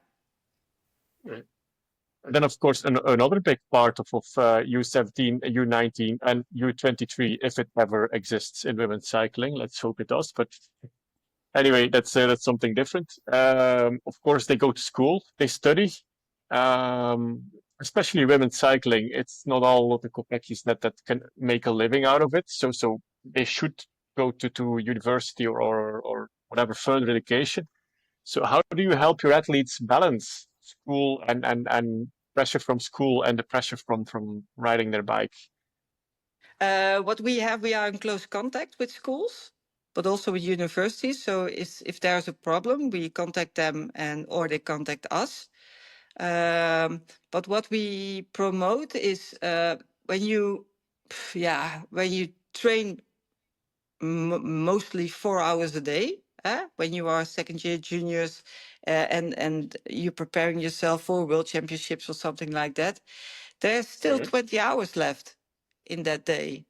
Then, of course, another big part of U17, U19, and U23, if it ever exists in women's cycling. Let's hope it does. But anyway, that's something different. Of course, they go to school, they study. Especially women's cycling, it's not all of the Kopeckis that can make a living out of it. So they should go to university or whatever further education. So how do you help your athletes balance school and pressure from school and the pressure from riding their bike? What we are in close contact with schools, but also with universities. So if there's a problem, we contact them or they contact us. But what we promote is when you train mostly 4 hours a day, when you are second year juniors and you're preparing yourself for world championships or something like that, there's still 20 hours left in that day.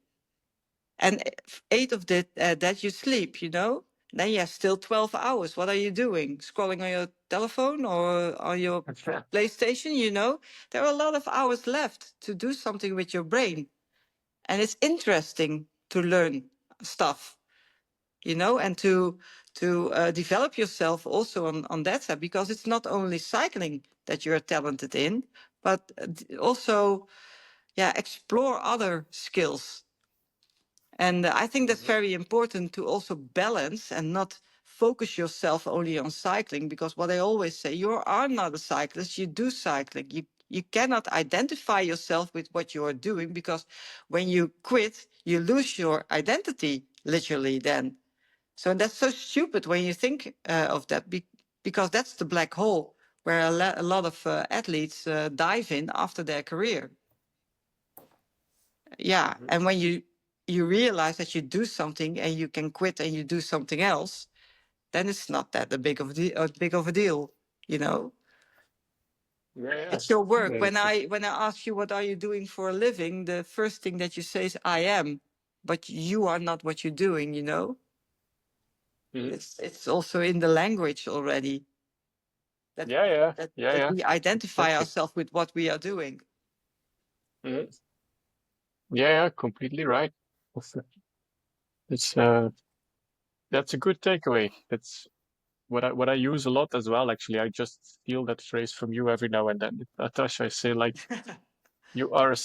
And 8 of that you sleep, you know? Then you have still 12 hours. What are you doing? Scrolling on your telephone or on your PlayStation, you know? There are a lot of hours left to do something with your brain. And it's interesting to learn stuff, you know, and to develop yourself also on that side, because it's not only cycling that you're talented in, but also, explore other skills. And I think that's very important to also balance and not focus yourself only on cycling, because what I always say, you are not a cyclist, you do cycling. You cannot identify yourself with what you are doing, because when you quit, you lose your identity, literally, then. So that's so stupid when you think of that, because that's the black hole where a lot of athletes dive in after their career. Yeah, and when you realize that you do something and you can quit and you do something else, then it's not that big of a deal, you know. Yeah, It's your work. yeah. When I ask you what are you doing for a living, the first thing that you say is I am, but you are not what you're doing. You know, Mhm. it's also in the language already that Yeah, yeah, that, yeah, that yeah. we identify Exactly. ourselves with what we are doing. Mhm. Yeah, yeah, completely right. It's that's a good takeaway. That's what I use a lot as well. Actually, I just steal that phrase from you every now and then. Natasha, I say like you are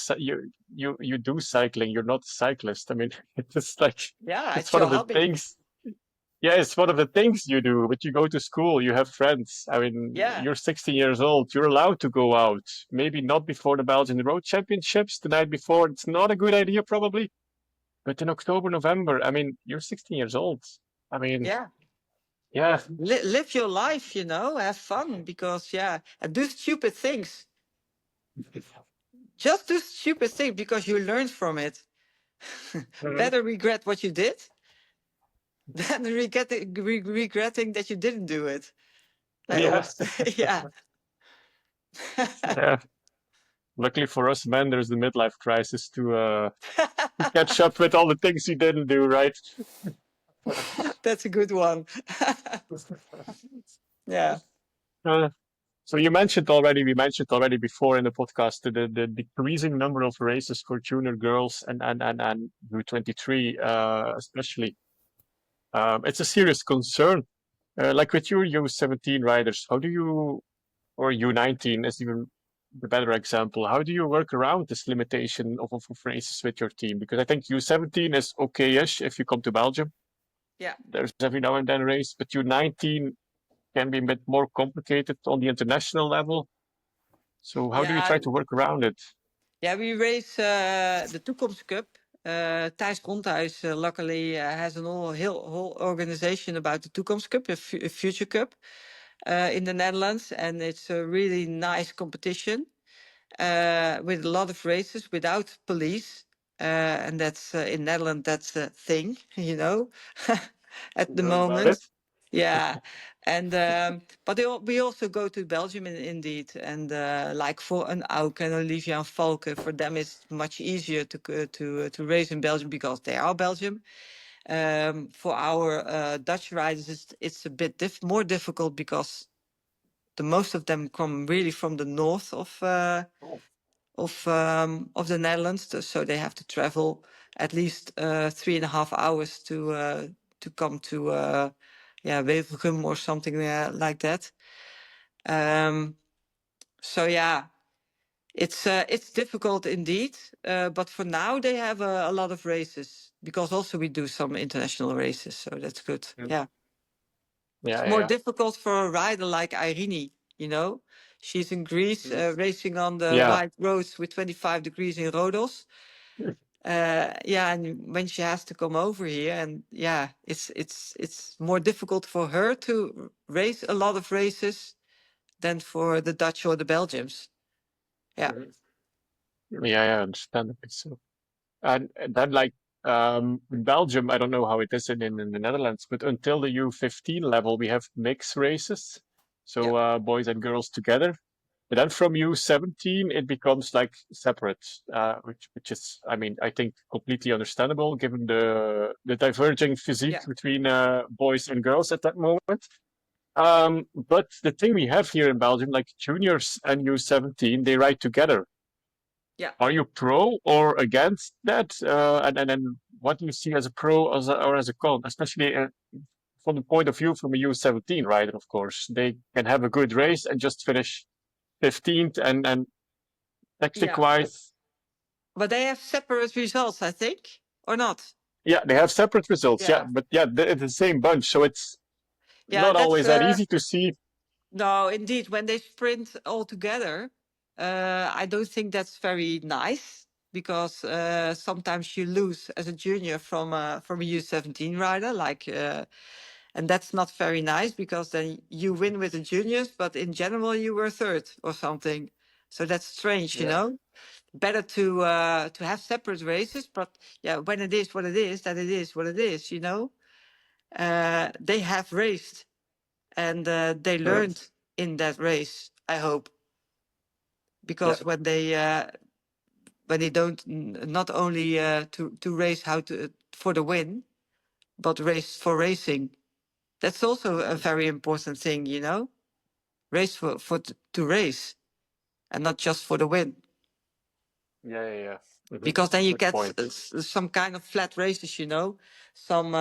you do cycling. You're not a cyclist. I mean, it's just like Yeah, it's it's one your of the hobby. things. Yeah, it's one of the things you do. But you go to school, you have friends. I mean, Yeah, you're 16 years old. You're allowed to go out. Maybe not before the Belgian Road Championships, the night before. It's not a good idea, probably. But in October, November, I mean, you're 16 years old. I mean, yeah. yeah. Live your life, you know, have fun because and do stupid things. Just do stupid things because you learned from it. Mhm. Better regret what you did than regretting that you didn't do it. I Yeah. always, yeah. Yeah. Luckily for us men, there's the midlife crisis to catch up with all the things you didn't do, right? That's a good one. Yeah, Uh, so we mentioned already before in the podcast the decreasing number of races for junior girls and U23, especially. It's a serious concern. Like with your U17 riders, how do you, or U19 is even the better example, how do you work around this limitation of races with your team? Because I think U17 is okay-ish if you come to Belgium. yeah, There's every now and then a race, but U19 can be a bit more complicated on the international level. So how do you yeah, try to work around it? yeah. We race the Toekomst Cup. Thijs Grondhuis, luckily, has whole organization about the Toekomst Cup, a future cup in the Netherlands, and it's a really nice competition. With a lot of races without police. And that's in Netherlands, that's a thing, you know, at the Heard about it? moment. Yeah, and but we also go to Belgium indeed, and like for an Auke and Olivia and Valken, for them it's much easier to race in Belgium because they are Belgium. For our Dutch riders, it's a bit more difficult because the most of them come really from the north Oh, of the Netherlands, so they have to travel at least 3.5 hours to come to Wevelgem or something like that. So yeah, it's difficult indeed, but for now they have a lot of races because also we do some international races, so that's good. mm. Yeah, Yeah, it's yeah, more yeah. difficult for a rider like Irene. You know, she's in Greece Mm. racing on the Yeah. white roads with 25 degrees in Rhodos. And when she has to come over here, and it's more difficult for her to race a lot of races than for the Dutch or the Belgians. Yeah, Mhm. Yeah, yeah, understandably so. And then, like, in Belgium, I don't know how it is in the Netherlands, but until the U15 level, we have mixed races. yeah, So boys and girls together. But then from U17, it becomes like separate, which is, I mean, I think completely understandable given the diverging physique yeah, between boys and girls at that moment. But the thing we have here in Belgium, like juniors and U17, they ride together. yeah, Are you pro or against that? And then what do you see as a pro or as a con, especially from the point of view from a U17 rider, of course. They can have a good race and just finish 15th and tactic yeah. wise, But they have separate results, I think, or not? yeah, they have separate results. Yeah, Yeah, but yeah, it's the same bunch. So it's yeah. not That's always that easy to see. no, indeed. When they sprint all together, I don't think that's very nice because sometimes you lose as a junior from a U17 rider, and that's not very nice because then you win with the juniors, but in general you were third or something. So that's strange, you Yeah. know. Better to have separate races, but yeah, when it is what it is, that it is what it is, you know. They have raced and they Mhm. learned in that race, I hope. because when they don't not only to race for the win, but race for racing. That's also a very important thing, you know. Race to race, and not just for the win. Yeah. Because then you Good get point. some kind of flat races, you know, some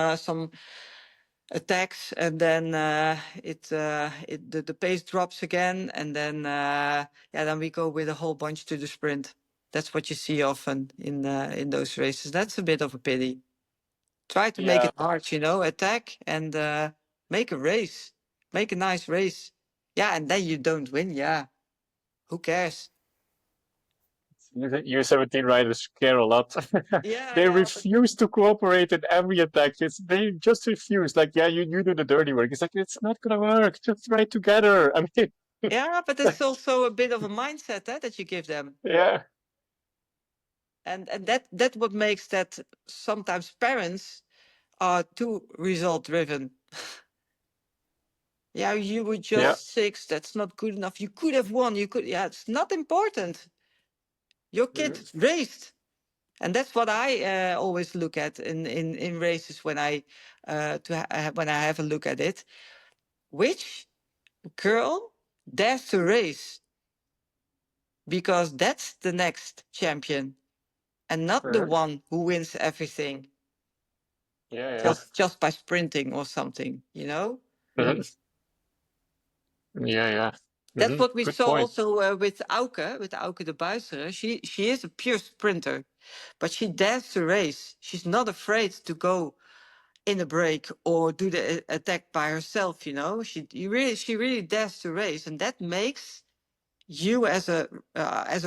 attacks, and then the pace drops again, and then we go with a whole bunch to the sprint. That's what you see often in those races. That's a bit of a pity. Try to make Yeah. it hard, you know, attack and make a race, make a nice race. Yeah, and then you don't win. Yeah, who cares? U17 riders care a lot. Yeah, They yeah, but refuse to cooperate in every attack. They just refuse. Like, yeah, you do the dirty work. It's like, it's not gonna work. Just ride together. I mean, yeah, but it's also a bit of a mindset that you give them, yeah, and that what makes that sometimes parents are too result driven. Yeah, you were yeah, just six. That's not good enough. You could have won. You could. Yeah, it's not important. Your kid mhm, raced. And that's what I always look at in races when when I have a look at it. Which girl dares to race? Because that's the next champion, and not the mhm, one who wins everything yeah. just by sprinting or something. You know. Mhm, yeah. That's what we Good saw point. also with Auke de Buisser. She is a pure sprinter, but she dares to race. She's not afraid to go in a break or do the attack by herself. You know, she really dares to race, and that makes you as a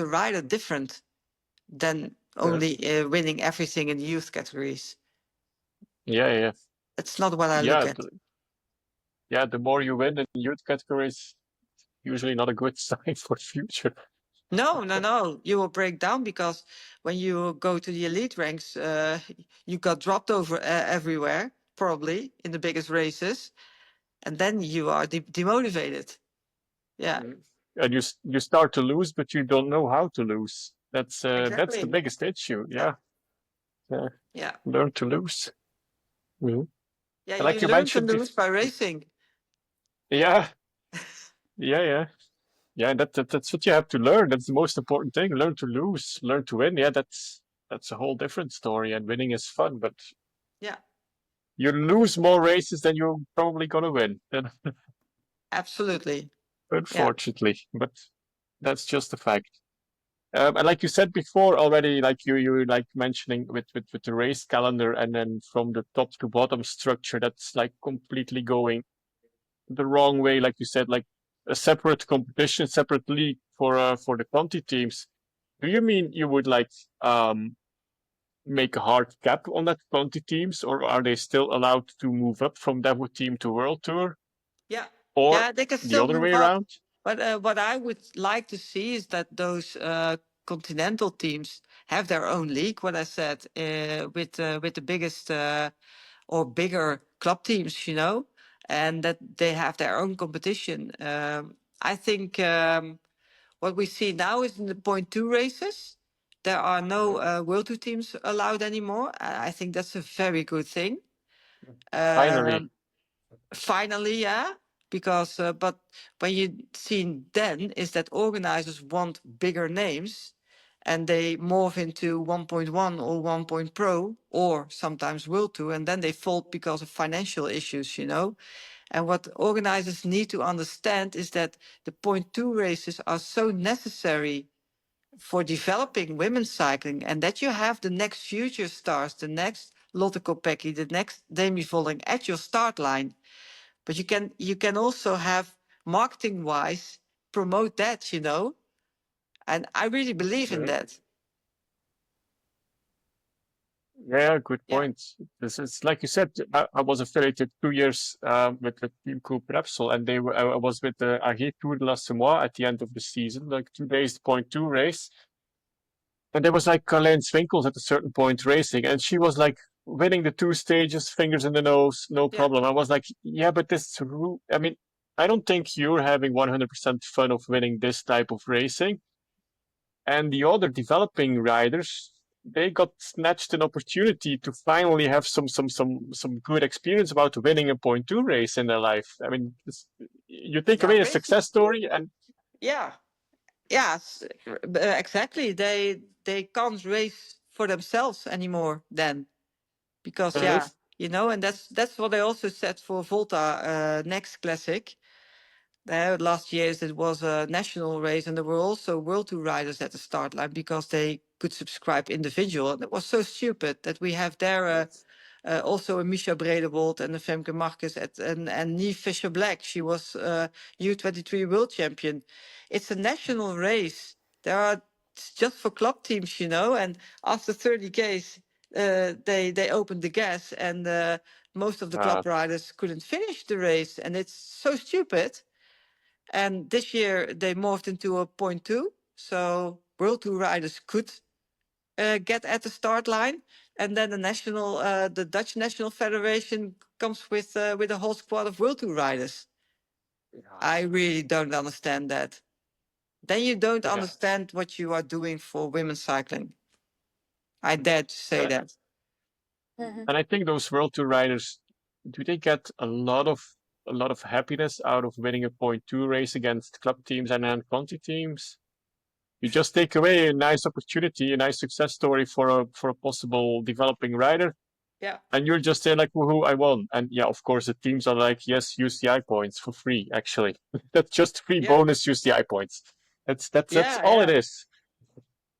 rider different than Mhm, only winning everything in the youth categories. yeah. That's not what I look Yeah, at. yeah. The more you win in youth categories, usually not a good sign for the future. No, no, no. You will break down because when you go to the elite ranks, you got dropped over everywhere, probably in the biggest races, and then you are demotivated. Yeah, Mhm. And you start to lose, but you don't know how to lose. That's the exactly. biggest issue. Yeah, Yeah, yeah. yeah, Learn to lose. Mhm. yeah. And You like you learn to mentioned, lose by racing. yeah, yeah. Yeah, that's what you have to learn. That's the most important thing. Learn to lose, learn to win. Yeah, that's a whole different story. And winning is fun, but Yeah, you lose more races than you're probably gonna win. And absolutely. Yeah, unfortunately, but that's just a fact. And like you said before already, like you like mentioning with the race calendar and then from the top to bottom structure, that's like completely going the wrong way. Like you said, like a separate competition, separate league for the Conti teams. Do you mean you would like make a hard cap on that Conti teams, or are they still allowed to move up from Devo team to World Tour, yeah, or yeah. They can the still other way move up, around? but what I would like to see is that those continental teams have their own league. What I said with the biggest or bigger club teams, you know, and that they have their own competition. I think what we see now is in the point two races. There are no Mhm. World Tour teams allowed anymore. I think that's a very good thing. Finally. Um, Finally, yeah, because but when you see then is that organizers want bigger names, and they morph into 1.1 or 1 Pro or sometimes World Tour, and then they fold because of financial issues, you know. And what organizers need to understand is that the point two races are so necessary for developing women's cycling, and that you have the next future stars, the next Lotte Kopecky, the next Demi Vollering at your start line. But you can also have marketing wise promote that, you know. And I really believe in Mhm. that. Yeah, good Yeah, point. This is like you said. I was affiliated 2 years with Team Coop Repsol, and I was with the AG Tour de la Semois at the end of the season, like 2 days point two race. And there was like Carlijn Swinkels at a certain point racing, and she was like winning the two stages, fingers in the nose, no yeah, problem. I was like, yeah, but I mean, I don't think you're having 100% fun of winning this type of racing. and the other developing riders, they got snatched an opportunity to finally have some good experience about winning a point two race in their life. I mean, you take Yeah, away a racing. success story, and Yeah, yeah, exactly. They can't race for themselves anymore then, because Mhm. and that's what I also said for Volta next classic. Last year's it was a national race, and there were also World Tour riders at the start line because they could subscribe individual. And it was so stupid that we have there also a Misha Bredewold and a Femke Marcus and Neve Fisher Black. She was U23 world champion. It's a national race. It's just for club teams, and after 30 Ks, they opened the gas, and most of the club riders couldn't finish the race, and it's so stupid. And this year they morphed into a point two, so World Tour riders could get at the start line, and then the Dutch National Federation comes with a whole squad of World Tour riders. I really don't understand that. Then you don't understand what you are doing for women's cycling. I dare to say that. And I think those World Tour riders, do they get a lot of happiness out of winning a point two race against club teams and Conti teams? You just take away a nice opportunity, a nice success story for a possible developing rider, Yeah. and you're just there like, woohoo, I won. And yeah, of course, the teams are like, yes, UCI points for free. Actually, that's just free bonus UCI points. That's all it is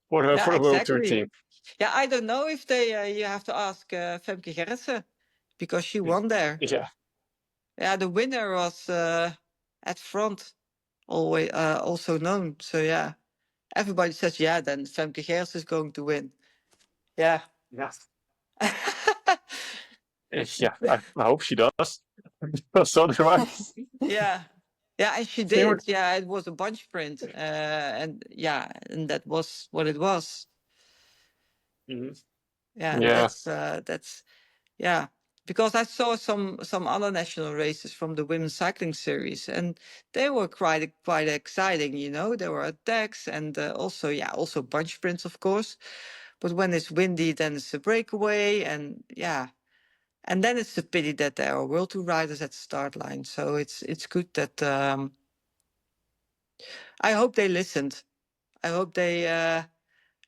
for a World Tour team. Yeah, I don't know if they. You have to ask Femke Gerritsen, because she won there. Yeah. Yeah, the winner was at front, always also known. So yeah, everybody says then Femke Gerritsen is going to win. Yeah. Yes. Yeah, I hope she does. Because otherwise. Yeah, and she did. Yeah, it was a bunch sprint, and that was what it was. Mm-hmm. Yeah, that's because I saw some other national races from the women's cycling series, and they were quite exciting. There were attacks and also bunch sprints, of course. But when it's windy, then it's a breakaway, and and then it's a pity that there are World Tour riders at the start line. So it's good that I hope they listened. I hope they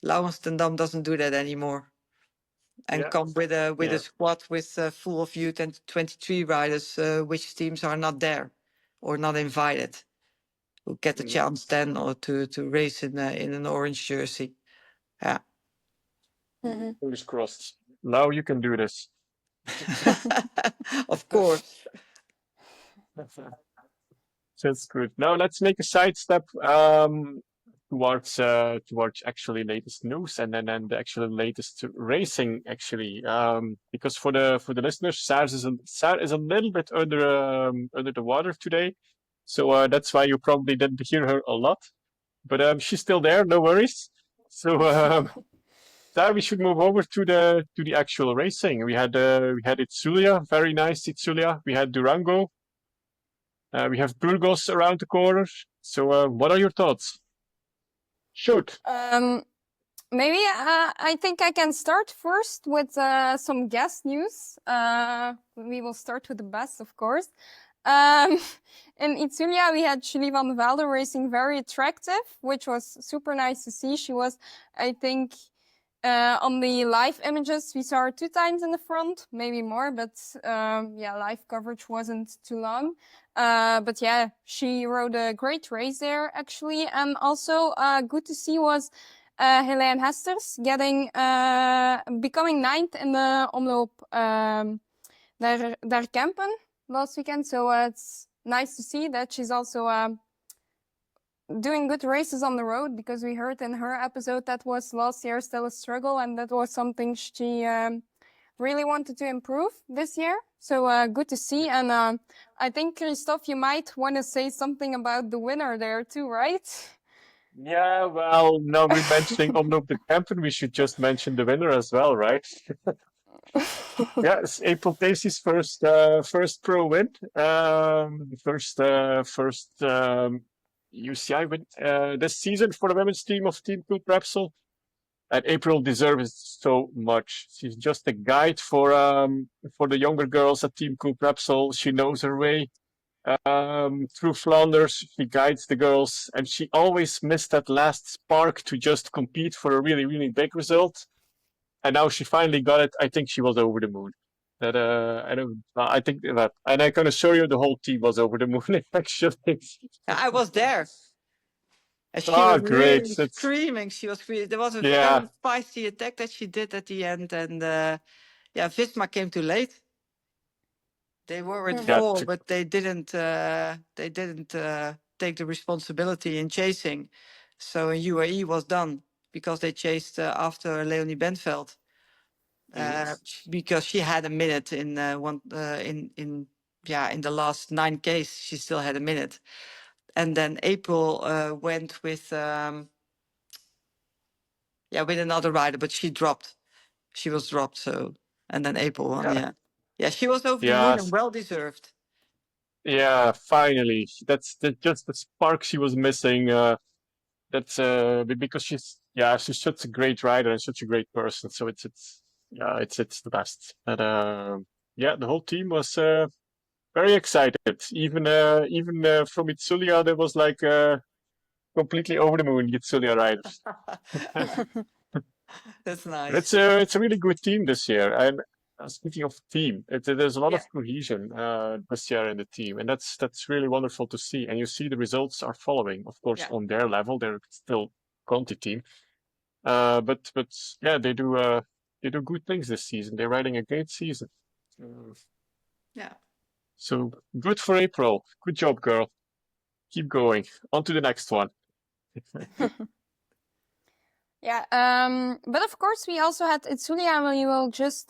Laurens ten Dam doesn't do that anymore, and come with a squad with full of U23 riders, which teams are not there or not invited, who get the chance then or to race in an orange jersey. Yeah. Fingers crossed. Now you can do this. Of course. That's good. Now let's make a sidestep towards actually latest news and then the actual latest racing actually. Because for the listeners, Saar is a little bit under the water today, so that's why you probably didn't hear her a lot. But she's still there, no worries. So Saar, we should move over to the actual racing. We had Itzulia, very nice Itzulia. We had Durango. We have Burgos around the corner. So, what are your thoughts? Shoot. Maybe I think I can start first with some guest news. We will start with the best, of course. In Itzulia, we had Julie van Velde racing very attractive, which was super nice to see. She was, I think, on the live images, we saw her 2 times in the front, maybe more, but live coverage wasn't too long. But yeah, she rode a great race there, actually. And also good to see was Helene Hesters becoming 9th in the Omloop Der Kempen last weekend. So it's nice to see that she's also doing good races on the road, because we heard in her episode that was last year still a struggle, and that was something she really wanted to improve this year. So good to see. And I think, Christophe, you might want to say something about the winner there too, right? Yeah, well, now we're mentioning Omloop de Kempen, we should just mention the winner as well, right? Yeah, it's April Pacey's first pro win. First UCI win this season for the women's team of Team Coop Repsol. And April deserves it so much. She's just a guide for the younger girls at Team Coop Repsol. She knows her way through Flanders. She guides the girls, and she always missed that last spark to just compete for a really, really big result. And now she finally got it. I think she was over the moon. That I think that, and I can assure you, the whole team was over the moon. Actually, I was there. And she oh, was great! really That's screaming. She was screaming. There was a yeah, very feisty attack that she did at the end, and yeah, Visma came too late. They were at yeah, four, but they didn't. They didn't take the responsibility in chasing. So UAE was done because they chased after Leonie Bentveld. Because she had a minute in in the last 9Ks, she still had a minute, and then April went with with another rider, but she dropped. She was dropped. So and then April won. Yeah, she was over the moon yeah, and well deserved. yeah. Finally, that's just the spark she was missing. That's because she's such a great rider and such a great person. So it's the best. And yeah, the whole team was very excited. Even from Itzulia, there was like completely over the moon Itzulia riders. That's nice. It's a really good team this year. And speaking of team, there's a lot Yeah. of cohesion this year in the team, and that's really wonderful to see. And you see the results are following, of course, Yeah. on their level. They're still Conti team, but yeah, they do good things this season. They're riding a great season. Yeah. So good for April. Good job, girl. Keep going. On to the next one. Yeah, but of course we also had Itzulia, and we will just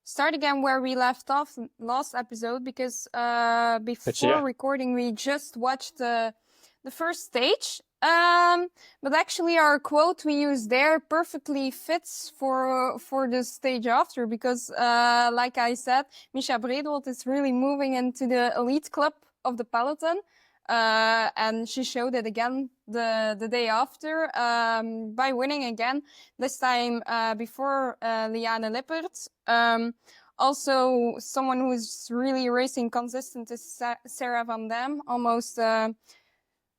start again where we left off last episode, because before Yeah. recording we just watched the first stage. But actually our quote we used there perfectly fits for the stage after, because like I said, Misha Bredold is really moving into the elite club of the peloton. And she showed it again the day after by winning again, this time before Liane Lippert. Also, someone who's really racing consistent is Sarah Van Dam. Almost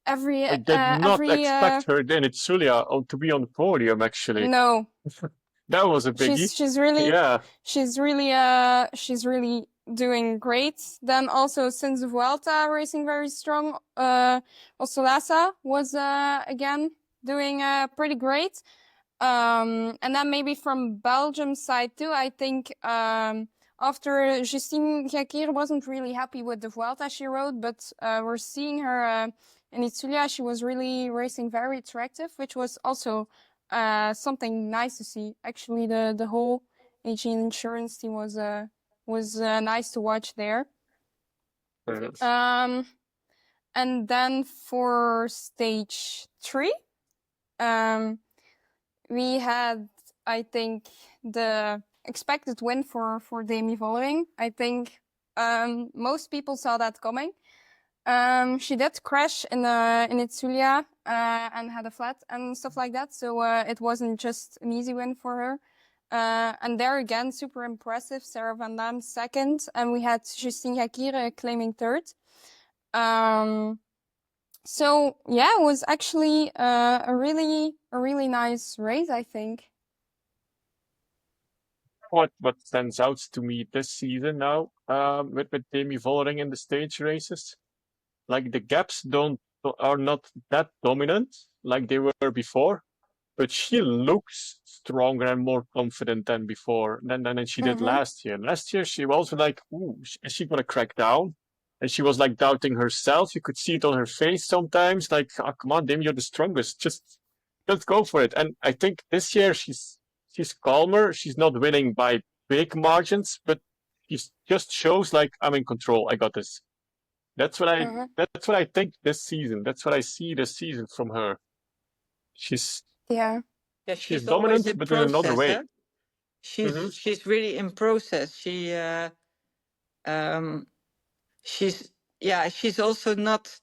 every I did not every expect her in Itzulia to be on the podium, actually. no, That was a biggie. she's really Yeah. she's really doing great. Then also since the Vuelta racing very strong. Also Lassa was again doing pretty great. And then maybe from Belgium side too, I think after Justine Jacquir wasn't really happy with the Vuelta she rode, but we're seeing her in Itzulia. She was really racing very attractive, which was also something nice to see. Actually, the whole AG Insurance team was nice to watch there. And then for stage 3, we had, I think, the expected win for Demi Vollering. I think most people saw that coming. She did crash in Itzulia and had a flat and stuff like that, so it wasn't just an easy win for her. And there again, super impressive. Sarah Van Dam second, and we had Justine Jacquir claiming third. So yeah, it was actually a really nice race, I think. What stands out to me this season now, with Demi Vollering in the stage races, like the gaps are not that dominant like they were before, but she looks stronger and more confident than before than she did last year. Last year she was like, "Ooh, is she gonna crack down?" And she was like doubting herself. You could see it on her face sometimes, like, "Oh, come on, Demi, you're the strongest. Just go for it." And I think this year she's calmer. She's not winning by big margins, but she just shows like, I'm in control. I got this. That's what I think this season. That's what I see this season from her. She's Yeah. Yeah, she's she's always dominant, in but in another process. way. Huh? She's really in process. She's also not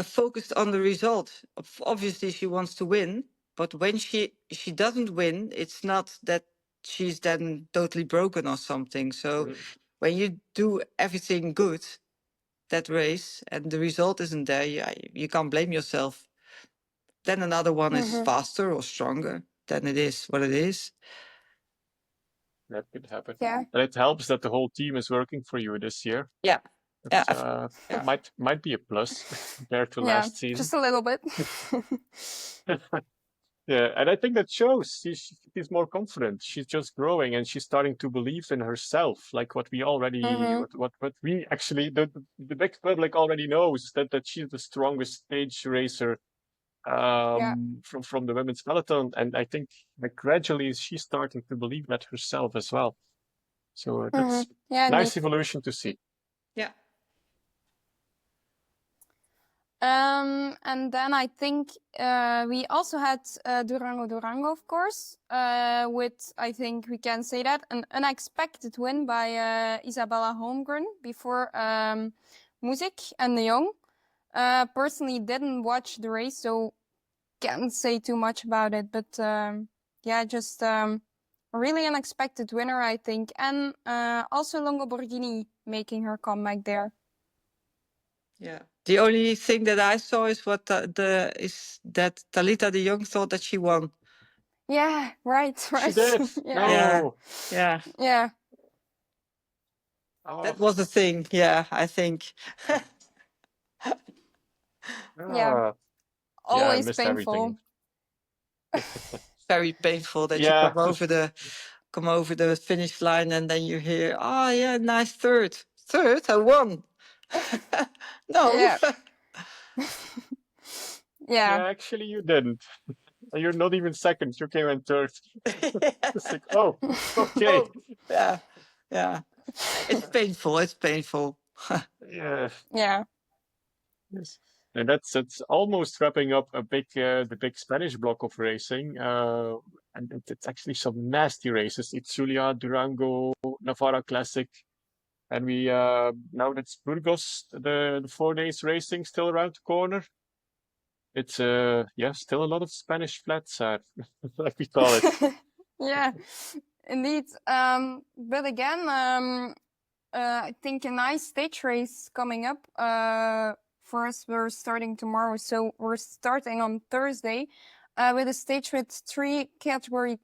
focused on the result. Obviously, she wants to win, but when she doesn't win, it's not that she's then totally broken or something. So when you do everything good that race and the result isn't there, you can't blame yourself. Then another one is faster or stronger. Then it is what it is. That could happen. Yeah. And it helps that the whole team is working for you this year. Yeah. That's, Yeah. might be a plus compared to Yeah, last season. just a little bit. Yeah, and I think that shows she's more confident. She's just growing and she's starting to believe in herself, like what we already, what we actually, the big public already knows that she's the strongest stage racer from the women's peloton. And I think like gradually she's starting to believe that herself as well. So that's Yeah, nice indeed. evolution to see. Yeah. And then I think we also had Durango, of course, with, I think we can say that, an unexpected win by Isabella Holmgren before Muzic and de Jong. Personally didn't watch the race, so can't say too much about it, but yeah, just a really unexpected winner, I think. And also Longo Borghini making her comeback there. Yeah. The only thing that I saw is is that Talita de Jong thought that she won. Yeah, right. She did. Yeah. No. Yeah. Yeah. Oh, That was the thing. Yeah, I think. Yeah. I Always missed painful. everything. Very painful that Yeah. you come over the finish line and then you hear, oh yeah, nice third. Third, I won. No. Yeah. Yeah, Yeah. actually you didn't. You're not even second. You came in third. It's like, oh, okay. Oh, yeah. Yeah. It's painful. It's painful. Yeah. Yeah. Yes. And that's almost wrapping up the big Spanish block of racing. And it's actually some nasty races. Itzulia, Durango, Navarra Classic. And we now that's Burgos, the 4 days racing still around the corner. It's still a lot of Spanish flats, like we call it. Yeah, indeed. But again, I think a nice stage race coming up. For us, we're starting tomorrow, so we're starting on Thursday with a stage with 3 category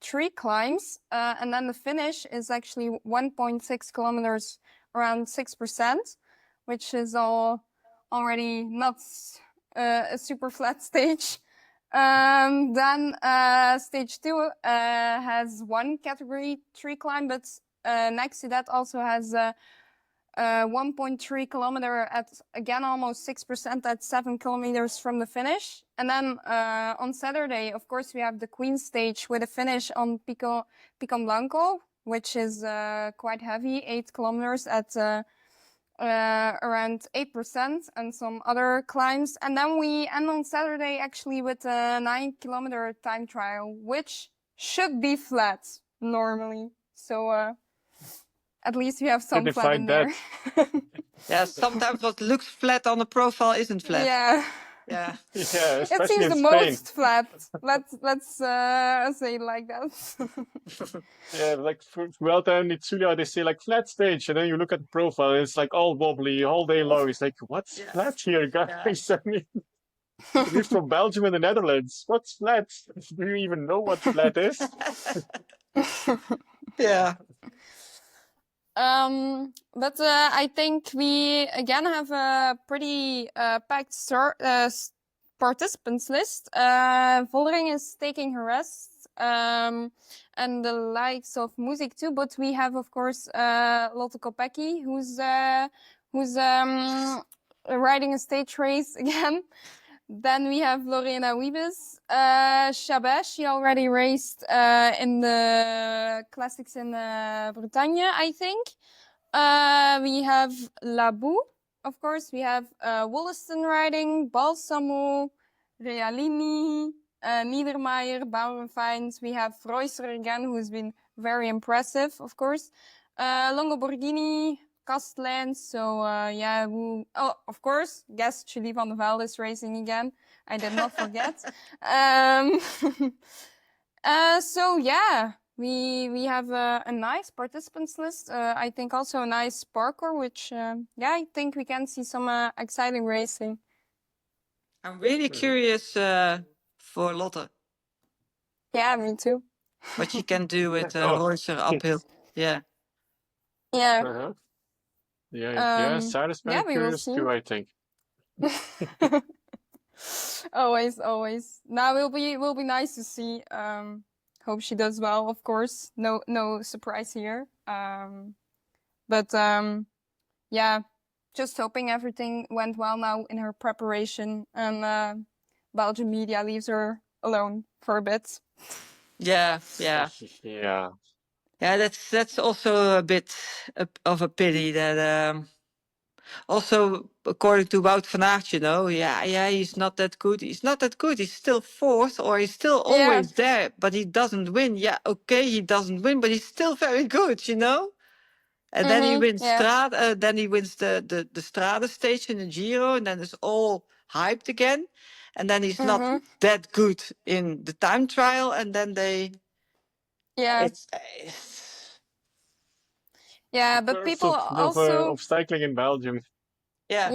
3 climbs, and then the finish is actually 1.6 kilometers, around 6%, which is already not a super flat stage. Then stage 2 has 1 category 3 climb, but next to that also has 1.3 kilometer at, again, almost 6% at 7 kilometers from the finish. And then on Saturday, of course, we have the Queen stage with a finish on Pico Blanco, which is quite heavy, 8 kilometers at around 8% and some other climbs. And then we end on Saturday actually with a 9-kilometer time trial, which should be flat normally. So at least we have some flat in there. Yeah, sometimes what looks flat on the profile isn't flat. Yeah. Yeah. Yeah, It especially seems in the Spain. most flat. Let's say it like that. Yeah, like for Vuelta and Itzulia, they say like flat stage, and then you look at the profile, it's like all wobbly all day long. It's like, what's flat here, guys? I mean, we're from Belgium and the Netherlands. What's flat? Do you even know what flat is? Yeah. But I think we again have a pretty packed participants list. Vollering is taking her rest, and the likes of Muzic too. But we have, of course, Lotte Kopecky, who's riding a stage race again. Then we have Lorena Wiebes. Chabet, she already raced in the classics in Bretagne, I think. We have Labou, of course. We have Wollaston riding, Balsamo, Realini, Niedermayer, Bauernfeins. We have Reusser again, who's been very impressive, of course. Longo Borghini, Kastland. So yeah, of course, guest Julie van der Velde is racing again. I did not forget. So yeah, we have a nice participants list. I think also a nice parkour, which yeah, I think we can see some exciting racing. I'm really curious for Lotte, Yeah, me too. what she can do with Oh. Royster uphill. Yeah. Yeah. Uh-huh. Yeah. Sarah's Yeah, very we will curious see. too, I think. Always. Now will be nice to see. Hope she does well, of course. No surprise here. But yeah, just hoping everything went well now in her preparation, and Belgian media leaves her alone for a bit. Yeah. Yeah. Yeah, that's also a bit of a pity that also according to Wout van Aert, you know, yeah, he's not that good. He's not that good. He's still fourth, or he's still always there, but he doesn't win. Yeah, okay, he doesn't win, but he's still very good, you know. And then he wins Strade, then he wins the Strade stage in the Giro, and then it's all hyped again. And then he's not that good in the time trial, and then it's yeah, but Curse people also of cycling in Belgium. yeah,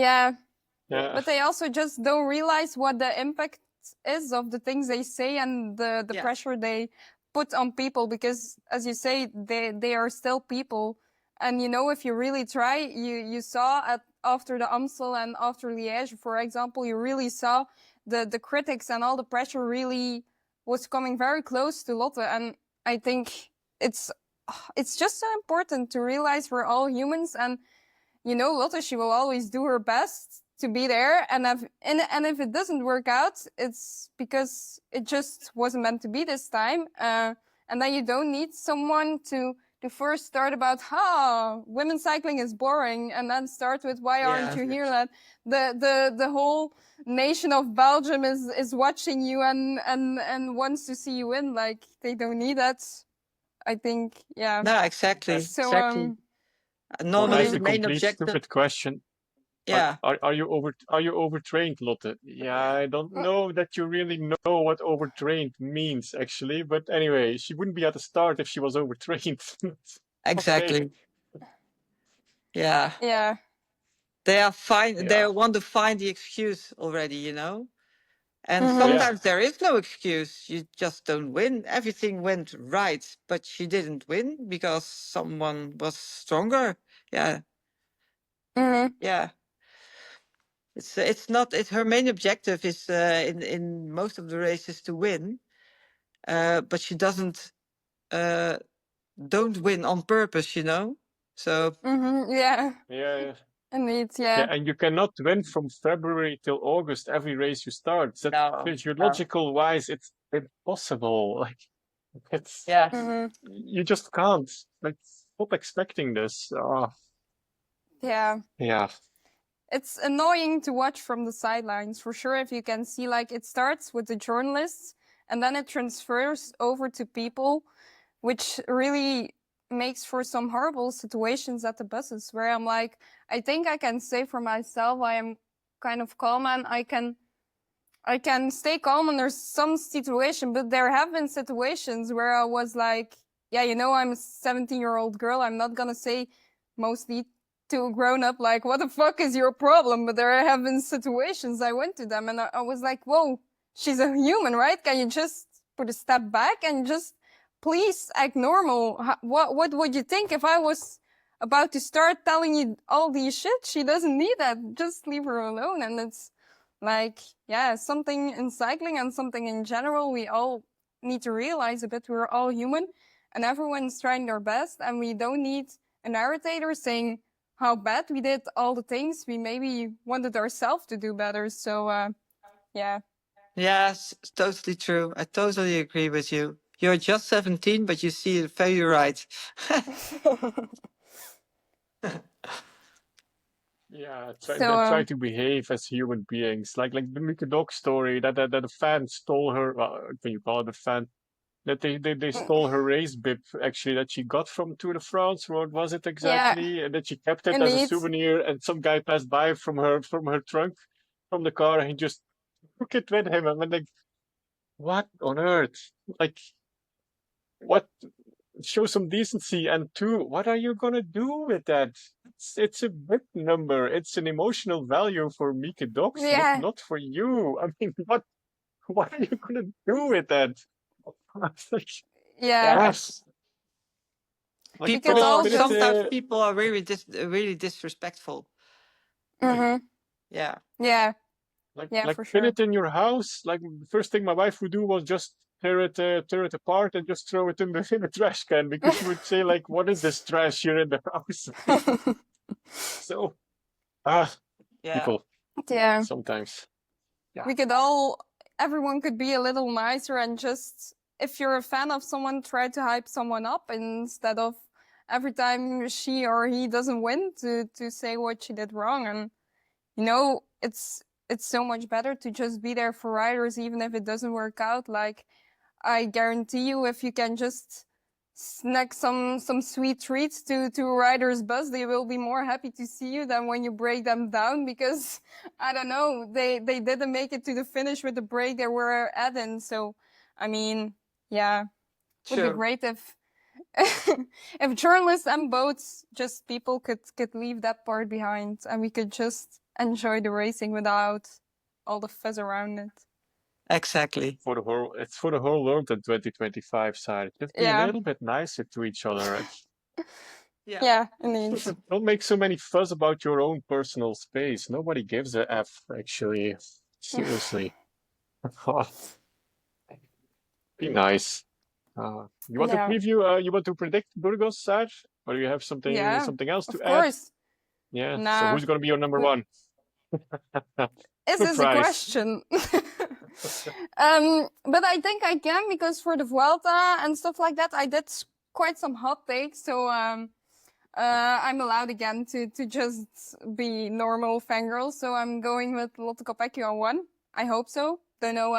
Yeah. but they also just don't realize what the impact is of the things they say and the pressure they put on people, because as you say, they are still people. And you know, if you really try, you saw after the Amstel and after Liège, for example, you really saw the critics and all the pressure really was coming very close to Lotte. And I think it's just so important to realize we're all humans, and you know, Lotte, she will always do her best to be there. And if it doesn't work out, it's because it just wasn't meant to be this time. And then you don't need someone to first start about, women's cycling is boring, and then start with, why aren't you here? That the whole nation of Belgium is watching you and wants to see you win. Like, they don't need that. I think, yeah. No, exactly. So Exactly. Normally, That's the a main complete objective. stupid question. Yeah. Are you overtrained, Lotte? Yeah, I don't know that you really know what overtrained means, actually. But anyway, she wouldn't be at the start if she was overtrained. Exactly. Okay. Yeah. Yeah. They are fine. Yeah. They want to find the excuse already, you know. And Mhm. sometimes there is no excuse. You just don't win. Everything went right, but she didn't win because someone was stronger. Yeah. Mhm. Yeah. It's not. Her main objective is in most of the races to win, but she don't win on purpose, you know. So Yeah. Yeah. Indeed. Yeah, Yeah. and you cannot win from February till August every race you start. That no. physiological wise, it's impossible. Like, it's Yeah. Mhm. you just can't. Like, stop expecting this. Yeah. Yeah. It's annoying to watch from the sidelines, for sure. If you can see, like, it starts with the journalists and then it transfers over to people, which really makes for some horrible situations at the buses, where I'm like, I think I can say for myself, I am kind of calm and I can stay calm under some situation, but there have been situations where I was like, yeah, you know, I'm a 17-year-old girl. I'm not gonna say mostly to a grown up, like, what the fuck is your problem? But there have been situations I went to them and I was like, whoa, she's a human, right? Can you just put a step back and just please act normal? What would you think if I was about to start telling you all these shit? She doesn't need that. Just leave her alone. And it's like, yeah, something in cycling and something in general, we all need to realize a bit we're all human and everyone's trying their best, and we don't need a narrator saying how bad we did all the things we maybe wanted ourselves to do better. So, yeah. Yes, totally true. I totally agree with you. You're just 17, but you see it very right. Yeah, try So, to behave as human beings. Like the Mieke Dog story that a fan stole her. Well, can you call it a fan? that they stole her race bib actually that she got from Tour de France. What was it exactly? And that she kept it as a Indeed. souvenir. And some guy passed by from her trunk, from the car, and he just took it with him. I'm like, what on earth? Like, what? Show some decency. And two, what are you gonna do with that? It's a bib number. It's an emotional value for Mieke Dogs, Yeah. not for you. I mean, what are you gonna do with that? It's like, Yeah. yes. Like, We could all just- sometimes people are really disrespectful. Mhm. Yeah. Yeah. like Yeah, like for pin sure. it in your house. Like the first thing my wife would do was just tear it apart and just throw it in the trash can, because she would say like, "What is this trash here in the house?" So, Yeah. people Yeah. sometimes. We could all, everyone could be a little nicer and just, if you're a fan of someone, try to hype someone up instead of every time she or he doesn't win to say what she did wrong. And you know, it's so much better to just be there for riders, even if it doesn't work out. Like, I guarantee you, if you can just snack some sweet treats to a rider's bus, they will be more happy to see you than when you break them down, because I don't know, they didn't make it to the finish with the break they were at. And so, I mean, yeah, it would be Sure. great if if journalists and boats, just people could leave that part behind and we could just enjoy the racing without all the fuzz around it. Exactly. It's for the whole world in 2025, side. Just be a Yeah. little bit nicer to each other. Yeah. Yeah, indeed. Don't make so many fuss about your own personal space. Nobody gives a F, actually. Seriously. Be nice. You want to Yeah. preview? You want to predict Burgos, Sar? Or do you have something Yeah, else of to add? course. Yeah. So Nah. who's gonna be your number one? Is this a Surprise. question? But I think I can, because for the Vuelta and stuff like that, I did quite some hot takes. So I'm allowed again to just be normal fangirl. So I'm going with Lotte Kopecky on 1. I hope so. Don't know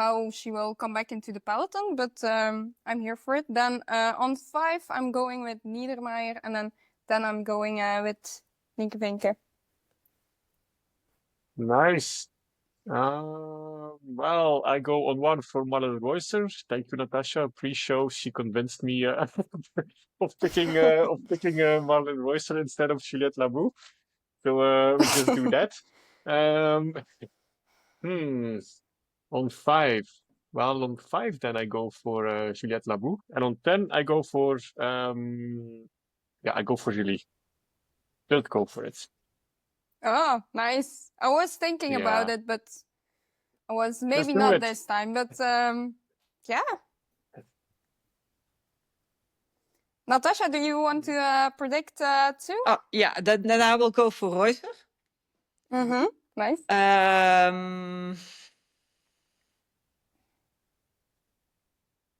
how she will come back into the peloton, but I'm here for it. Then on 5, I'm going with Niedermayer, and then I'm going with Nienke Vinke. Nice. Well, I go on 1 for Marlen Reusser. Thank you, Natasha. Pre-show, she convinced me of picking Marlen Reusser instead of Juliette Labou. So we just do that. On 5. Well, on 5, then I go for Juliette Labou, and on 10 I go for I go for Julie. Just go for it. Oh, nice. I was thinking about Yeah. it, but I was maybe do not it. this time. But yeah. Natasha, do you want to predict too? Oh, yeah. Then I will go for Reusser. Mm-hmm. Nice.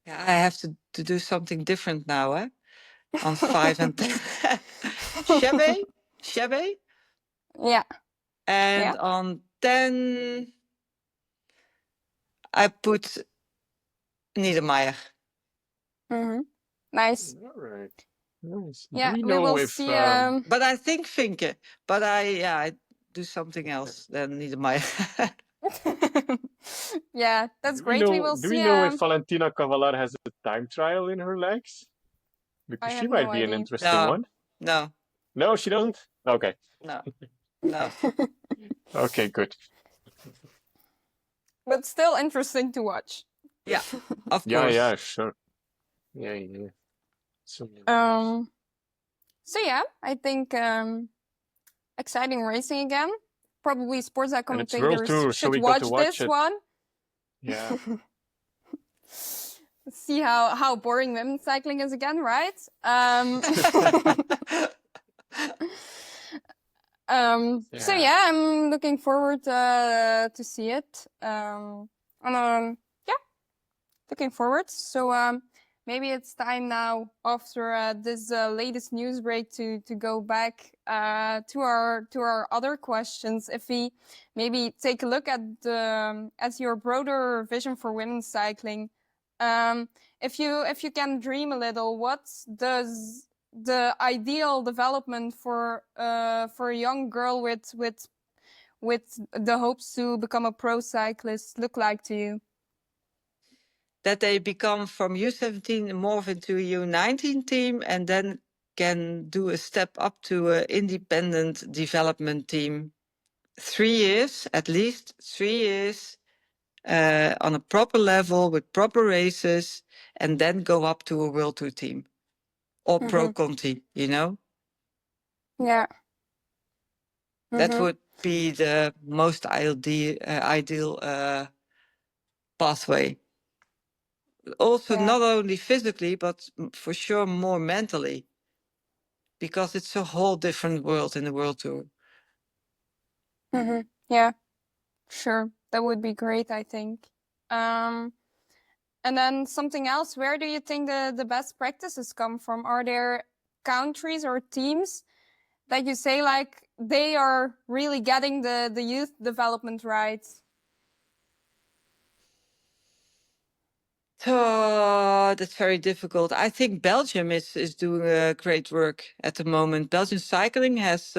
Yeah, I have to do something different now, eh? On 5 and 10. Chebe. Yeah. And Yeah. on 10, I put Niedermayer. Mm-hmm. Nice. All right. Nice. Yeah, Do we we know will if see. But I think Vinke. But I do something else than Niedermayer. Yeah, that's do we great. know, We will do see. we know if Valentina Cavalar has a time trial in her legs? Because I she have might no be an idea. interesting No. one. No. No, she doesn't? Okay. No. Okay, good. But still interesting to watch. Yeah, of Yeah, course. yeah, sure. Yeah. So, So yeah, I think exciting racing again. Probably sports and it's World Tour, commentators so should we got to watch watch this it. one. Yeah. See how boring women's cycling is again, right? So yeah, I'm looking forward to see it. Looking forward. So maybe it's time now, after this latest news break, to go back to our other questions. If we maybe take a look at your broader vision for women's cycling, If you can dream a little, what does the ideal development for a young girl with the hopes to become a pro cyclist look like to you? That they become from U17 and morph into a U19 team, and then can do a step up to an independent development team. 3 years, at least 3 years, on a proper level with proper races, and then go up to a World Tour team or Pro Conti, you know? Yeah. That would be the most ideal pathway. Also, Yeah. not only physically, but for sure more mentally, because it's a whole different world in the World Tour. Yeah, sure. That would be great, I think. And then something else, where do you think the best practices come from? Are there countries or teams that you say like they are really getting the youth development right? Oh, that's very difficult. I think Belgium is doing great work at the moment. Belgian cycling has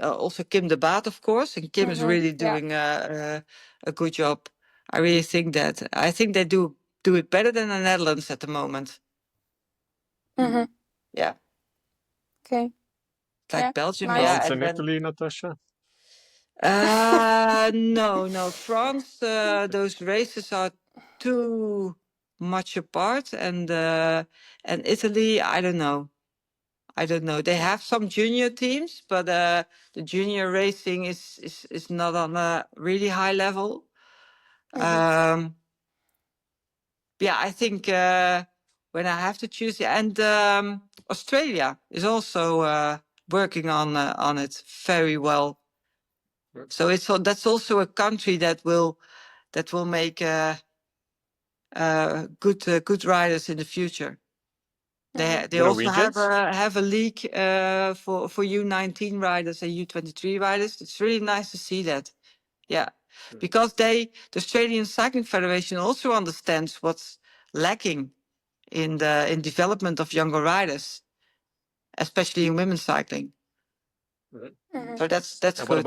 also Kim de Baat, of course, and Kim is really doing a good job. I really think that. I think they do it better than the Netherlands at the moment. Yeah, Okay. like Yeah, Belgium. nice. Yeah, France and and then Italy, Natasha? no, France. Those races are too much apart, and Italy, I don't know. They have some junior teams, but the junior racing is not on a really high level. Yeah, I think when I have to choose, and Australia is also working on it very well. So that's also a country that will make good riders in the future. They The also have Norwegians? a league for U19 riders and U23 riders. It's really nice to see that. Yeah, because the Australian Cycling Federation also understands what's lacking in development of younger riders, especially in women's cycling. So that's And good.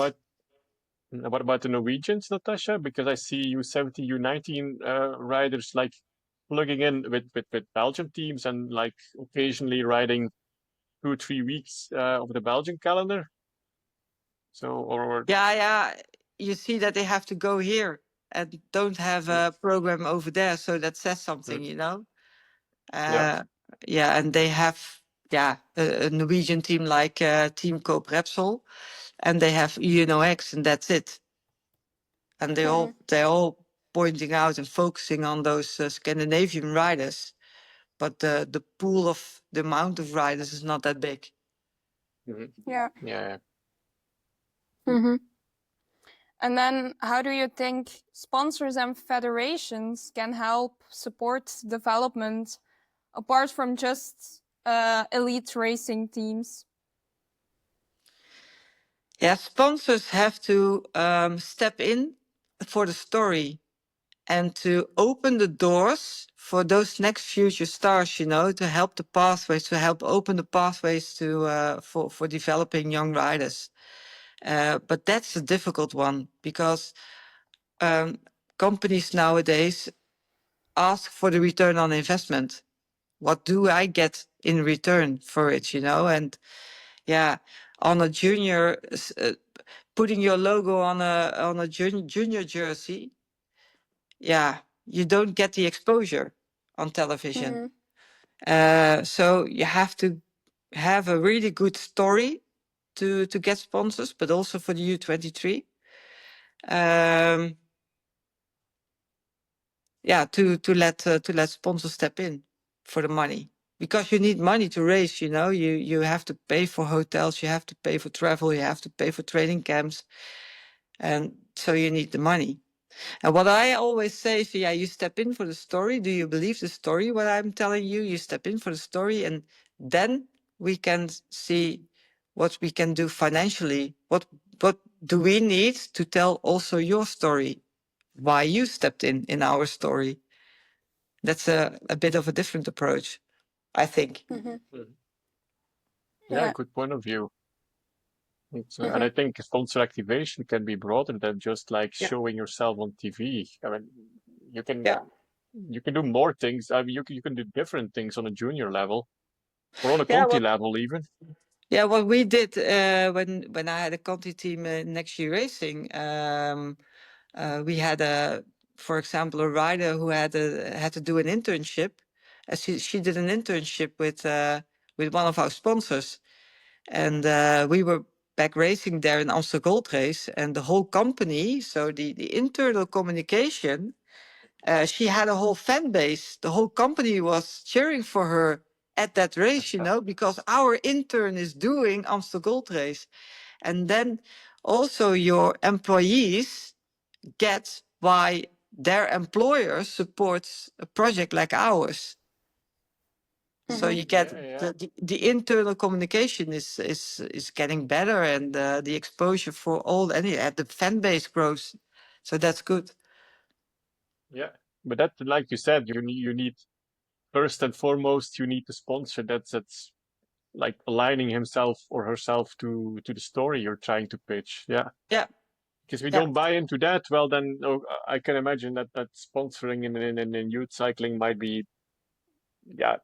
what about the Norwegians, Natasha? Because I see U17, U19 riders like plugging in with Belgian teams and like occasionally riding 2 or 3 weeks of the Belgian calendar. So, or Yeah. You see that they have to go here and don't have a program over there, so that says something, you know. yeah. Yeah, and they have a Norwegian team like Team Coop Repsol, and they have UNOX, and that's it. And they're all pointing out and focusing on those Scandinavian riders, but the pool of the amount of riders is not that big. Yeah. Yeah. And then how do you think sponsors and federations can help support development apart from just elite racing teams? Yeah, sponsors have to step in for the story and to open the doors for those next future stars, you know, to help the pathways, to help open the pathways to for developing young riders. But that's a difficult one because companies nowadays ask for the return on investment. What do I get in return for it, you know? And yeah, on a junior, putting your logo on a junior jersey, yeah, you don't get the exposure on television. So you have to have a really good story to get sponsors, but also for the U23. Yeah, to let sponsors step in for the money, because you need money to race. You know, you have to pay for hotels, you have to pay for travel, you have to pay for training camps, and so you need the money. And what I always say is, yeah, you step in for the story. Do you believe the story? What I'm telling you, you step in for the story, and then we can see what we can do financially. What do we need to tell also your story? Why you stepped in our story? That's a bit of a different approach, I think. Yeah, good point of view. And I think sponsor activation can be broader than just like showing yourself on TV. I mean, you can do more things. I mean, you can do different things on a junior level or on a Conti level even. Yeah, what we did when I had a Conti team next year racing, we had for example, a rider who had to do an internship. She did an internship with one of our sponsors, and we were back racing there in Amsterdam Gold Race, and the whole company, so the internal communication, she had a whole fan base. The whole company was cheering for her at that race, because our intern is doing Amsterdam Gold Race. And then also your employees get why their employer supports a project like ours. So you get the internal communication is getting better, and the exposure for the fan base grows. So that's good. Yeah, but that, like you said, you need first and foremost you need the sponsor that's like aligning himself or herself to the story you're trying to pitch. Yeah. Because we don't buy into that, well, then I can imagine that sponsoring in youth cycling might be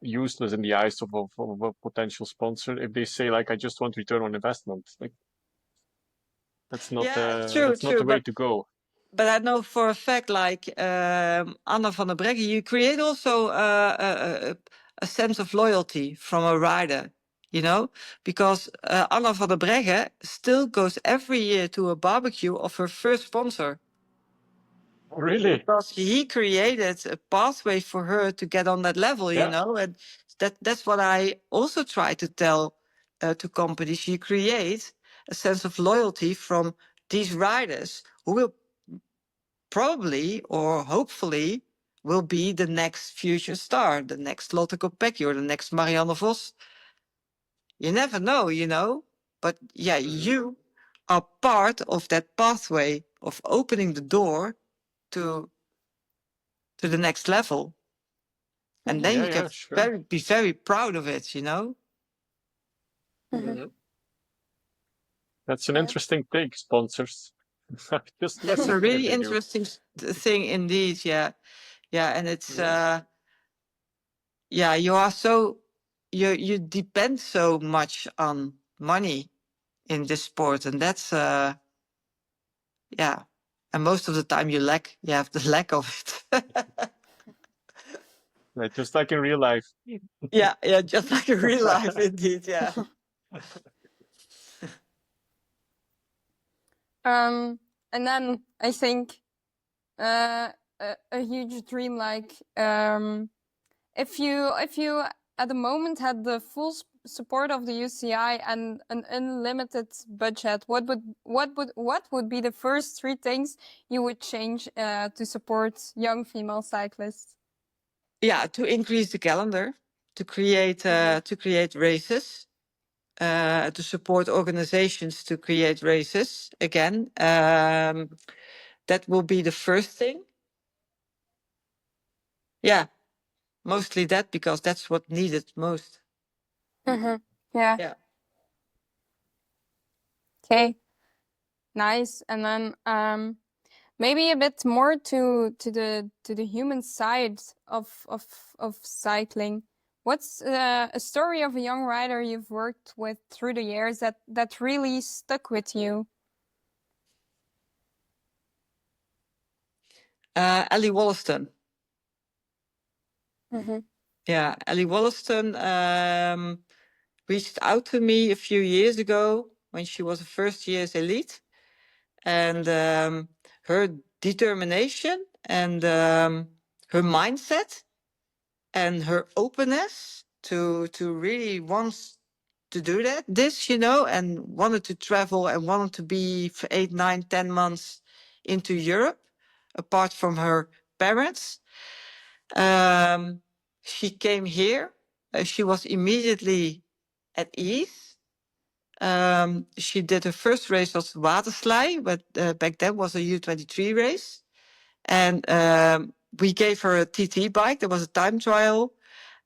useless in the eyes of a potential sponsor if they say like I just want return on investment. Like that's not the way to go. But I know for a fact, like Anna van der Breggen, you create also a sense of loyalty from a rider, because Anna van der Breggen still goes every year to a barbecue of her first sponsor. Really? Because he created a pathway for her to get on that level, and that's what I also try to tell to companies. You create a sense of loyalty from these riders who will probably or hopefully will be the next future star, the next Lotte Kopecky or the next Marianne Vos. You never know, but you are part of that pathway of opening the door to the next level. And then you can be very proud of it, That's an interesting take, sponsors. That's a really interesting thing indeed, yeah. And it's you are you depend so much on money in this sport, and that's and most of the time you have the lack of it. Right, just like in real life. Yeah, just like in real life, indeed, yeah. And then I think a huge dream, like if you at the moment had the full support of the UCI and an unlimited budget, what would be the first 3 things you would change to support young female cyclists? Yeah, to increase the calendar, to create races, to support organizations to create races again. That will be the first thing. Yeah, mostly that, because that's what needed most. Yeah. Okay. Nice. And then maybe a bit more to the human side of cycling. What's a story of a young rider you've worked with through the years that really stuck with you? Ellie Wollaston. Yeah, Ellie Wollaston reached out to me a few years ago when she was a first year's elite, and her determination and her mindset and her openness to really wants to do this, and wanted to travel and wanted to be for 8, 9, 10 months into Europe, apart from her parents. She came here. She was immediately at ease. She did her first race was Waterslei, but back then was a U23 race. And we gave her a TT bike. There was a time trial,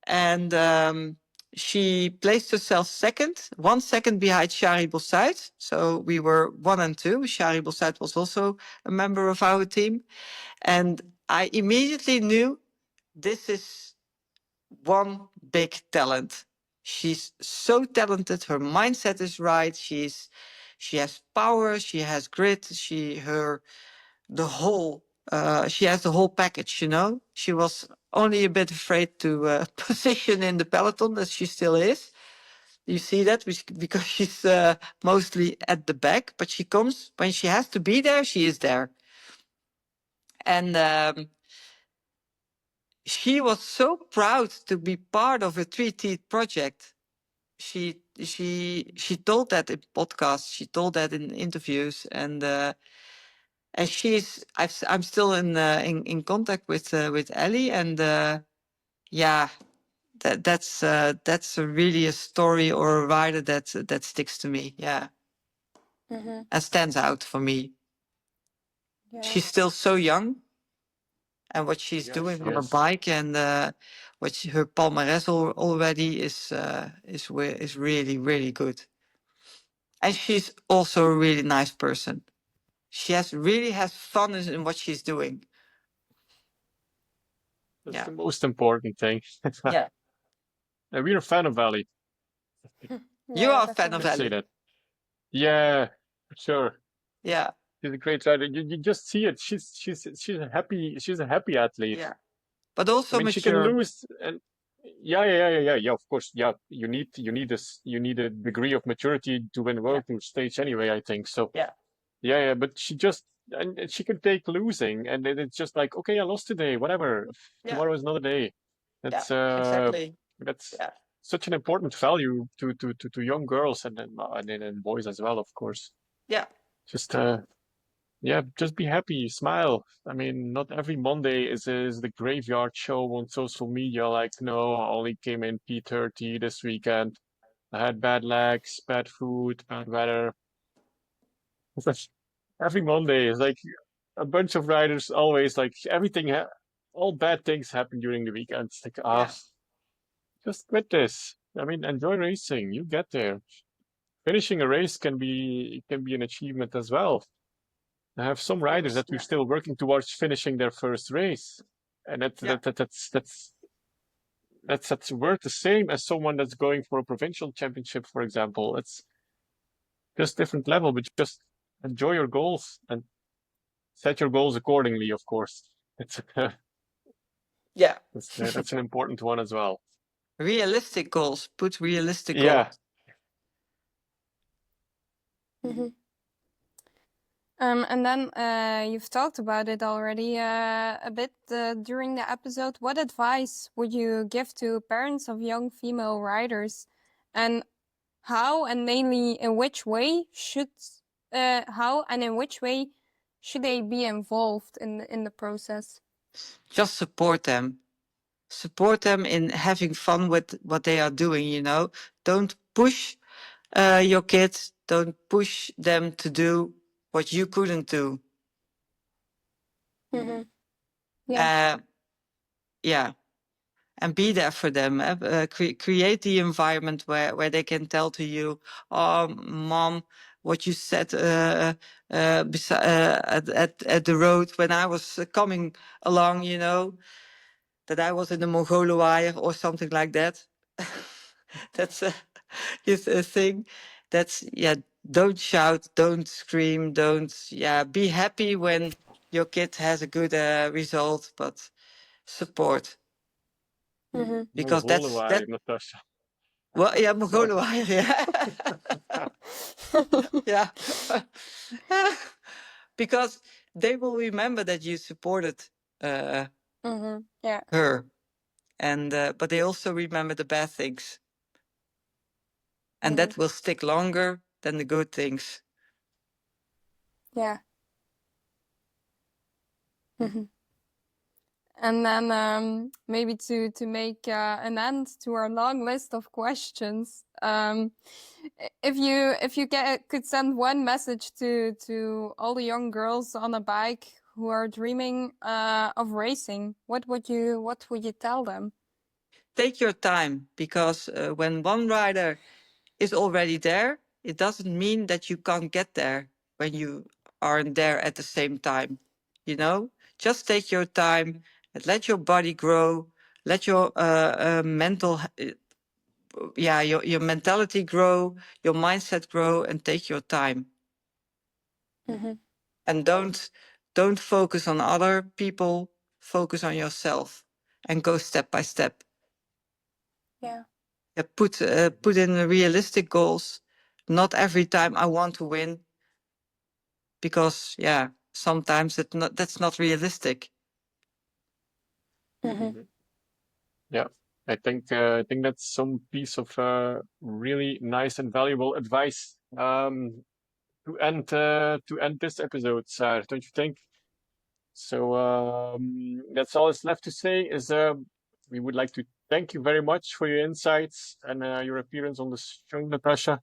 and she placed herself second, 1 second behind Shari Bossait. So we were 1 and 2. Shari Bossait was also a member of our team. And I immediately knew this is one big talent. She's so talented. Her mindset is right. She has power. She has grit. She has the whole package. You know, she was only a bit afraid to position in the peloton, as she still is. You see that because she's mostly at the back, but she comes when she has to be there. She is there, and she was so proud to be part of a 3T project. She told that in podcasts. She told that in interviews, and I'm still in contact with Ellie, and yeah, that's really a story or a rider that sticks to me. Yeah, and stands out for me. Yeah. She's still so young, and what she's doing on her bike, and her palmarès already is really, really good. And she's also a really nice person. She really has fun in what she's doing. That's the most important thing. Yeah. And we're a fan of Ellie. You are a fan of Let's say Ellie. that. Yeah, for sure. Yeah. She's a great rider. You just see it. She's a happy athlete. Yeah. But also I mean, she can mature. lose, and yeah. Of course, yeah. You need a degree of maturity to win a World Tour stage anyway, I think. So yeah. But and she can take losing, and it's just like, okay, I lost today, whatever. Tomorrow is another day. That's exactly. that's such an important value to young girls and boys as well, of course. Yeah. Just yeah, just be happy, smile. I mean, not every Monday is the graveyard show on social media. Like, no, I only came in P30 this weekend. I had bad legs, bad food, bad weather. It's like every Monday is like a bunch of riders always like all bad things happen during the weekend. It's like, just quit this. I mean, enjoy racing. You get there. Finishing a race can be an achievement as well. I have some riders that we're still working towards finishing their first race, and that's worth the same as someone that's going for a provincial championship, for example. It's just different level, but just enjoy your goals and set your goals accordingly. Of course, it's that's an important one as well. Realistic goals. Put realistic goals. And then you've talked about it already a bit during the episode. What advice would you give to parents of young female riders, and how and mainly in which way should they be involved in the process? Just support them. Support them in having fun with what they are doing. You know, don't push your kids. Don't push them to do what you couldn't do. Yeah, and be there for them. Create the environment where they can tell to you, "Oh, mom, what you said at the road when I was coming along, you know, that I was in the Mongolenwire or something like that." That's a thing. That's Don't shout, don't scream, don't be happy when your kid has a good result, but support. Because that's Natasha. Well, yeah, Mongolenwire, yeah. Yeah. Because they will remember that you supported her, and but they also remember the bad things, and that will stick longer than the good things. Yeah. And then maybe to make an end to our long list of questions, if you could send one message to all the young girls on a bike who are dreaming of racing, what would you tell them? Take your time, because when one rider is already there, it doesn't mean that you can't get there when you aren't there at the same time. You know, just take your time and let your body grow, let your your mentality grow, your mindset grow, and take your time. And don't focus on other people, focus on yourself and go step by step. Yeah. Put in realistic goals. Not every time I want to win, because sometimes that's not realistic. Yeah, I think that's some piece of really nice and valuable advice to end this episode, Sarah, don't you think? So that's all that's left to say is we would like to thank you very much for your insights and your appearance on the show, Natasha.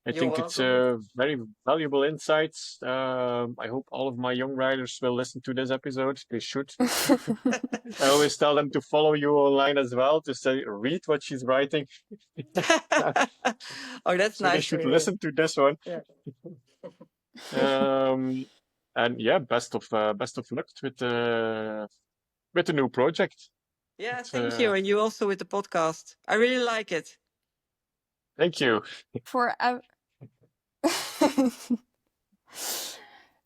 I You're think it's welcome. very valuable insights. I hope all of my young riders will listen to this episode. They should. I always tell them to follow you online as well, to say, read what she's writing. Oh, that's So they nice to should hear. listen to this one. Yeah. And yeah, best of luck with the new project. Yeah, It's, thank you. And you also with the podcast. I really like it. Thank you. For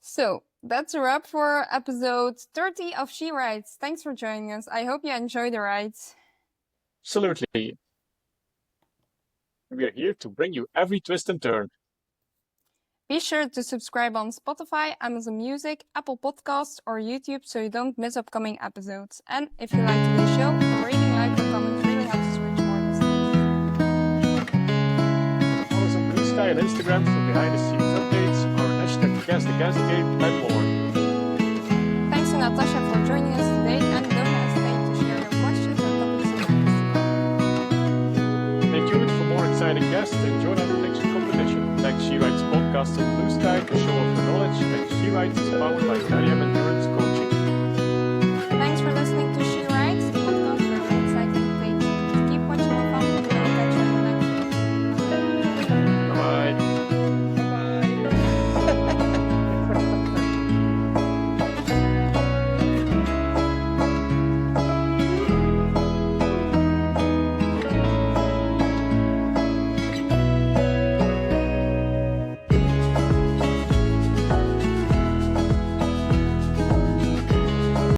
So that's a wrap for episode 30 of She Writes. Thanks for joining us. I hope you enjoyed the ride. Absolutely. We are here to bring you every twist and turn. Be sure to subscribe on Spotify, Amazon Music, Apple Podcasts, or YouTube so you don't miss upcoming episodes. And if you liked the show, a rating, like, or comment really helps us reach more listeners. Follow us on Blue Sky and Instagram for behind-the-scenes updates, our hashtag Guess the Guest Game, and more. Thanks to Natasha for joining us today, and don't hesitate to share your questions or topics you want us to cover. Stay tuned for more exciting guests and join our prediction competition. Like She Writes podcast on Blue Sky to show off the knowledge, and She Writes is powered by Carrium Endurance Coaching. Thanks for listening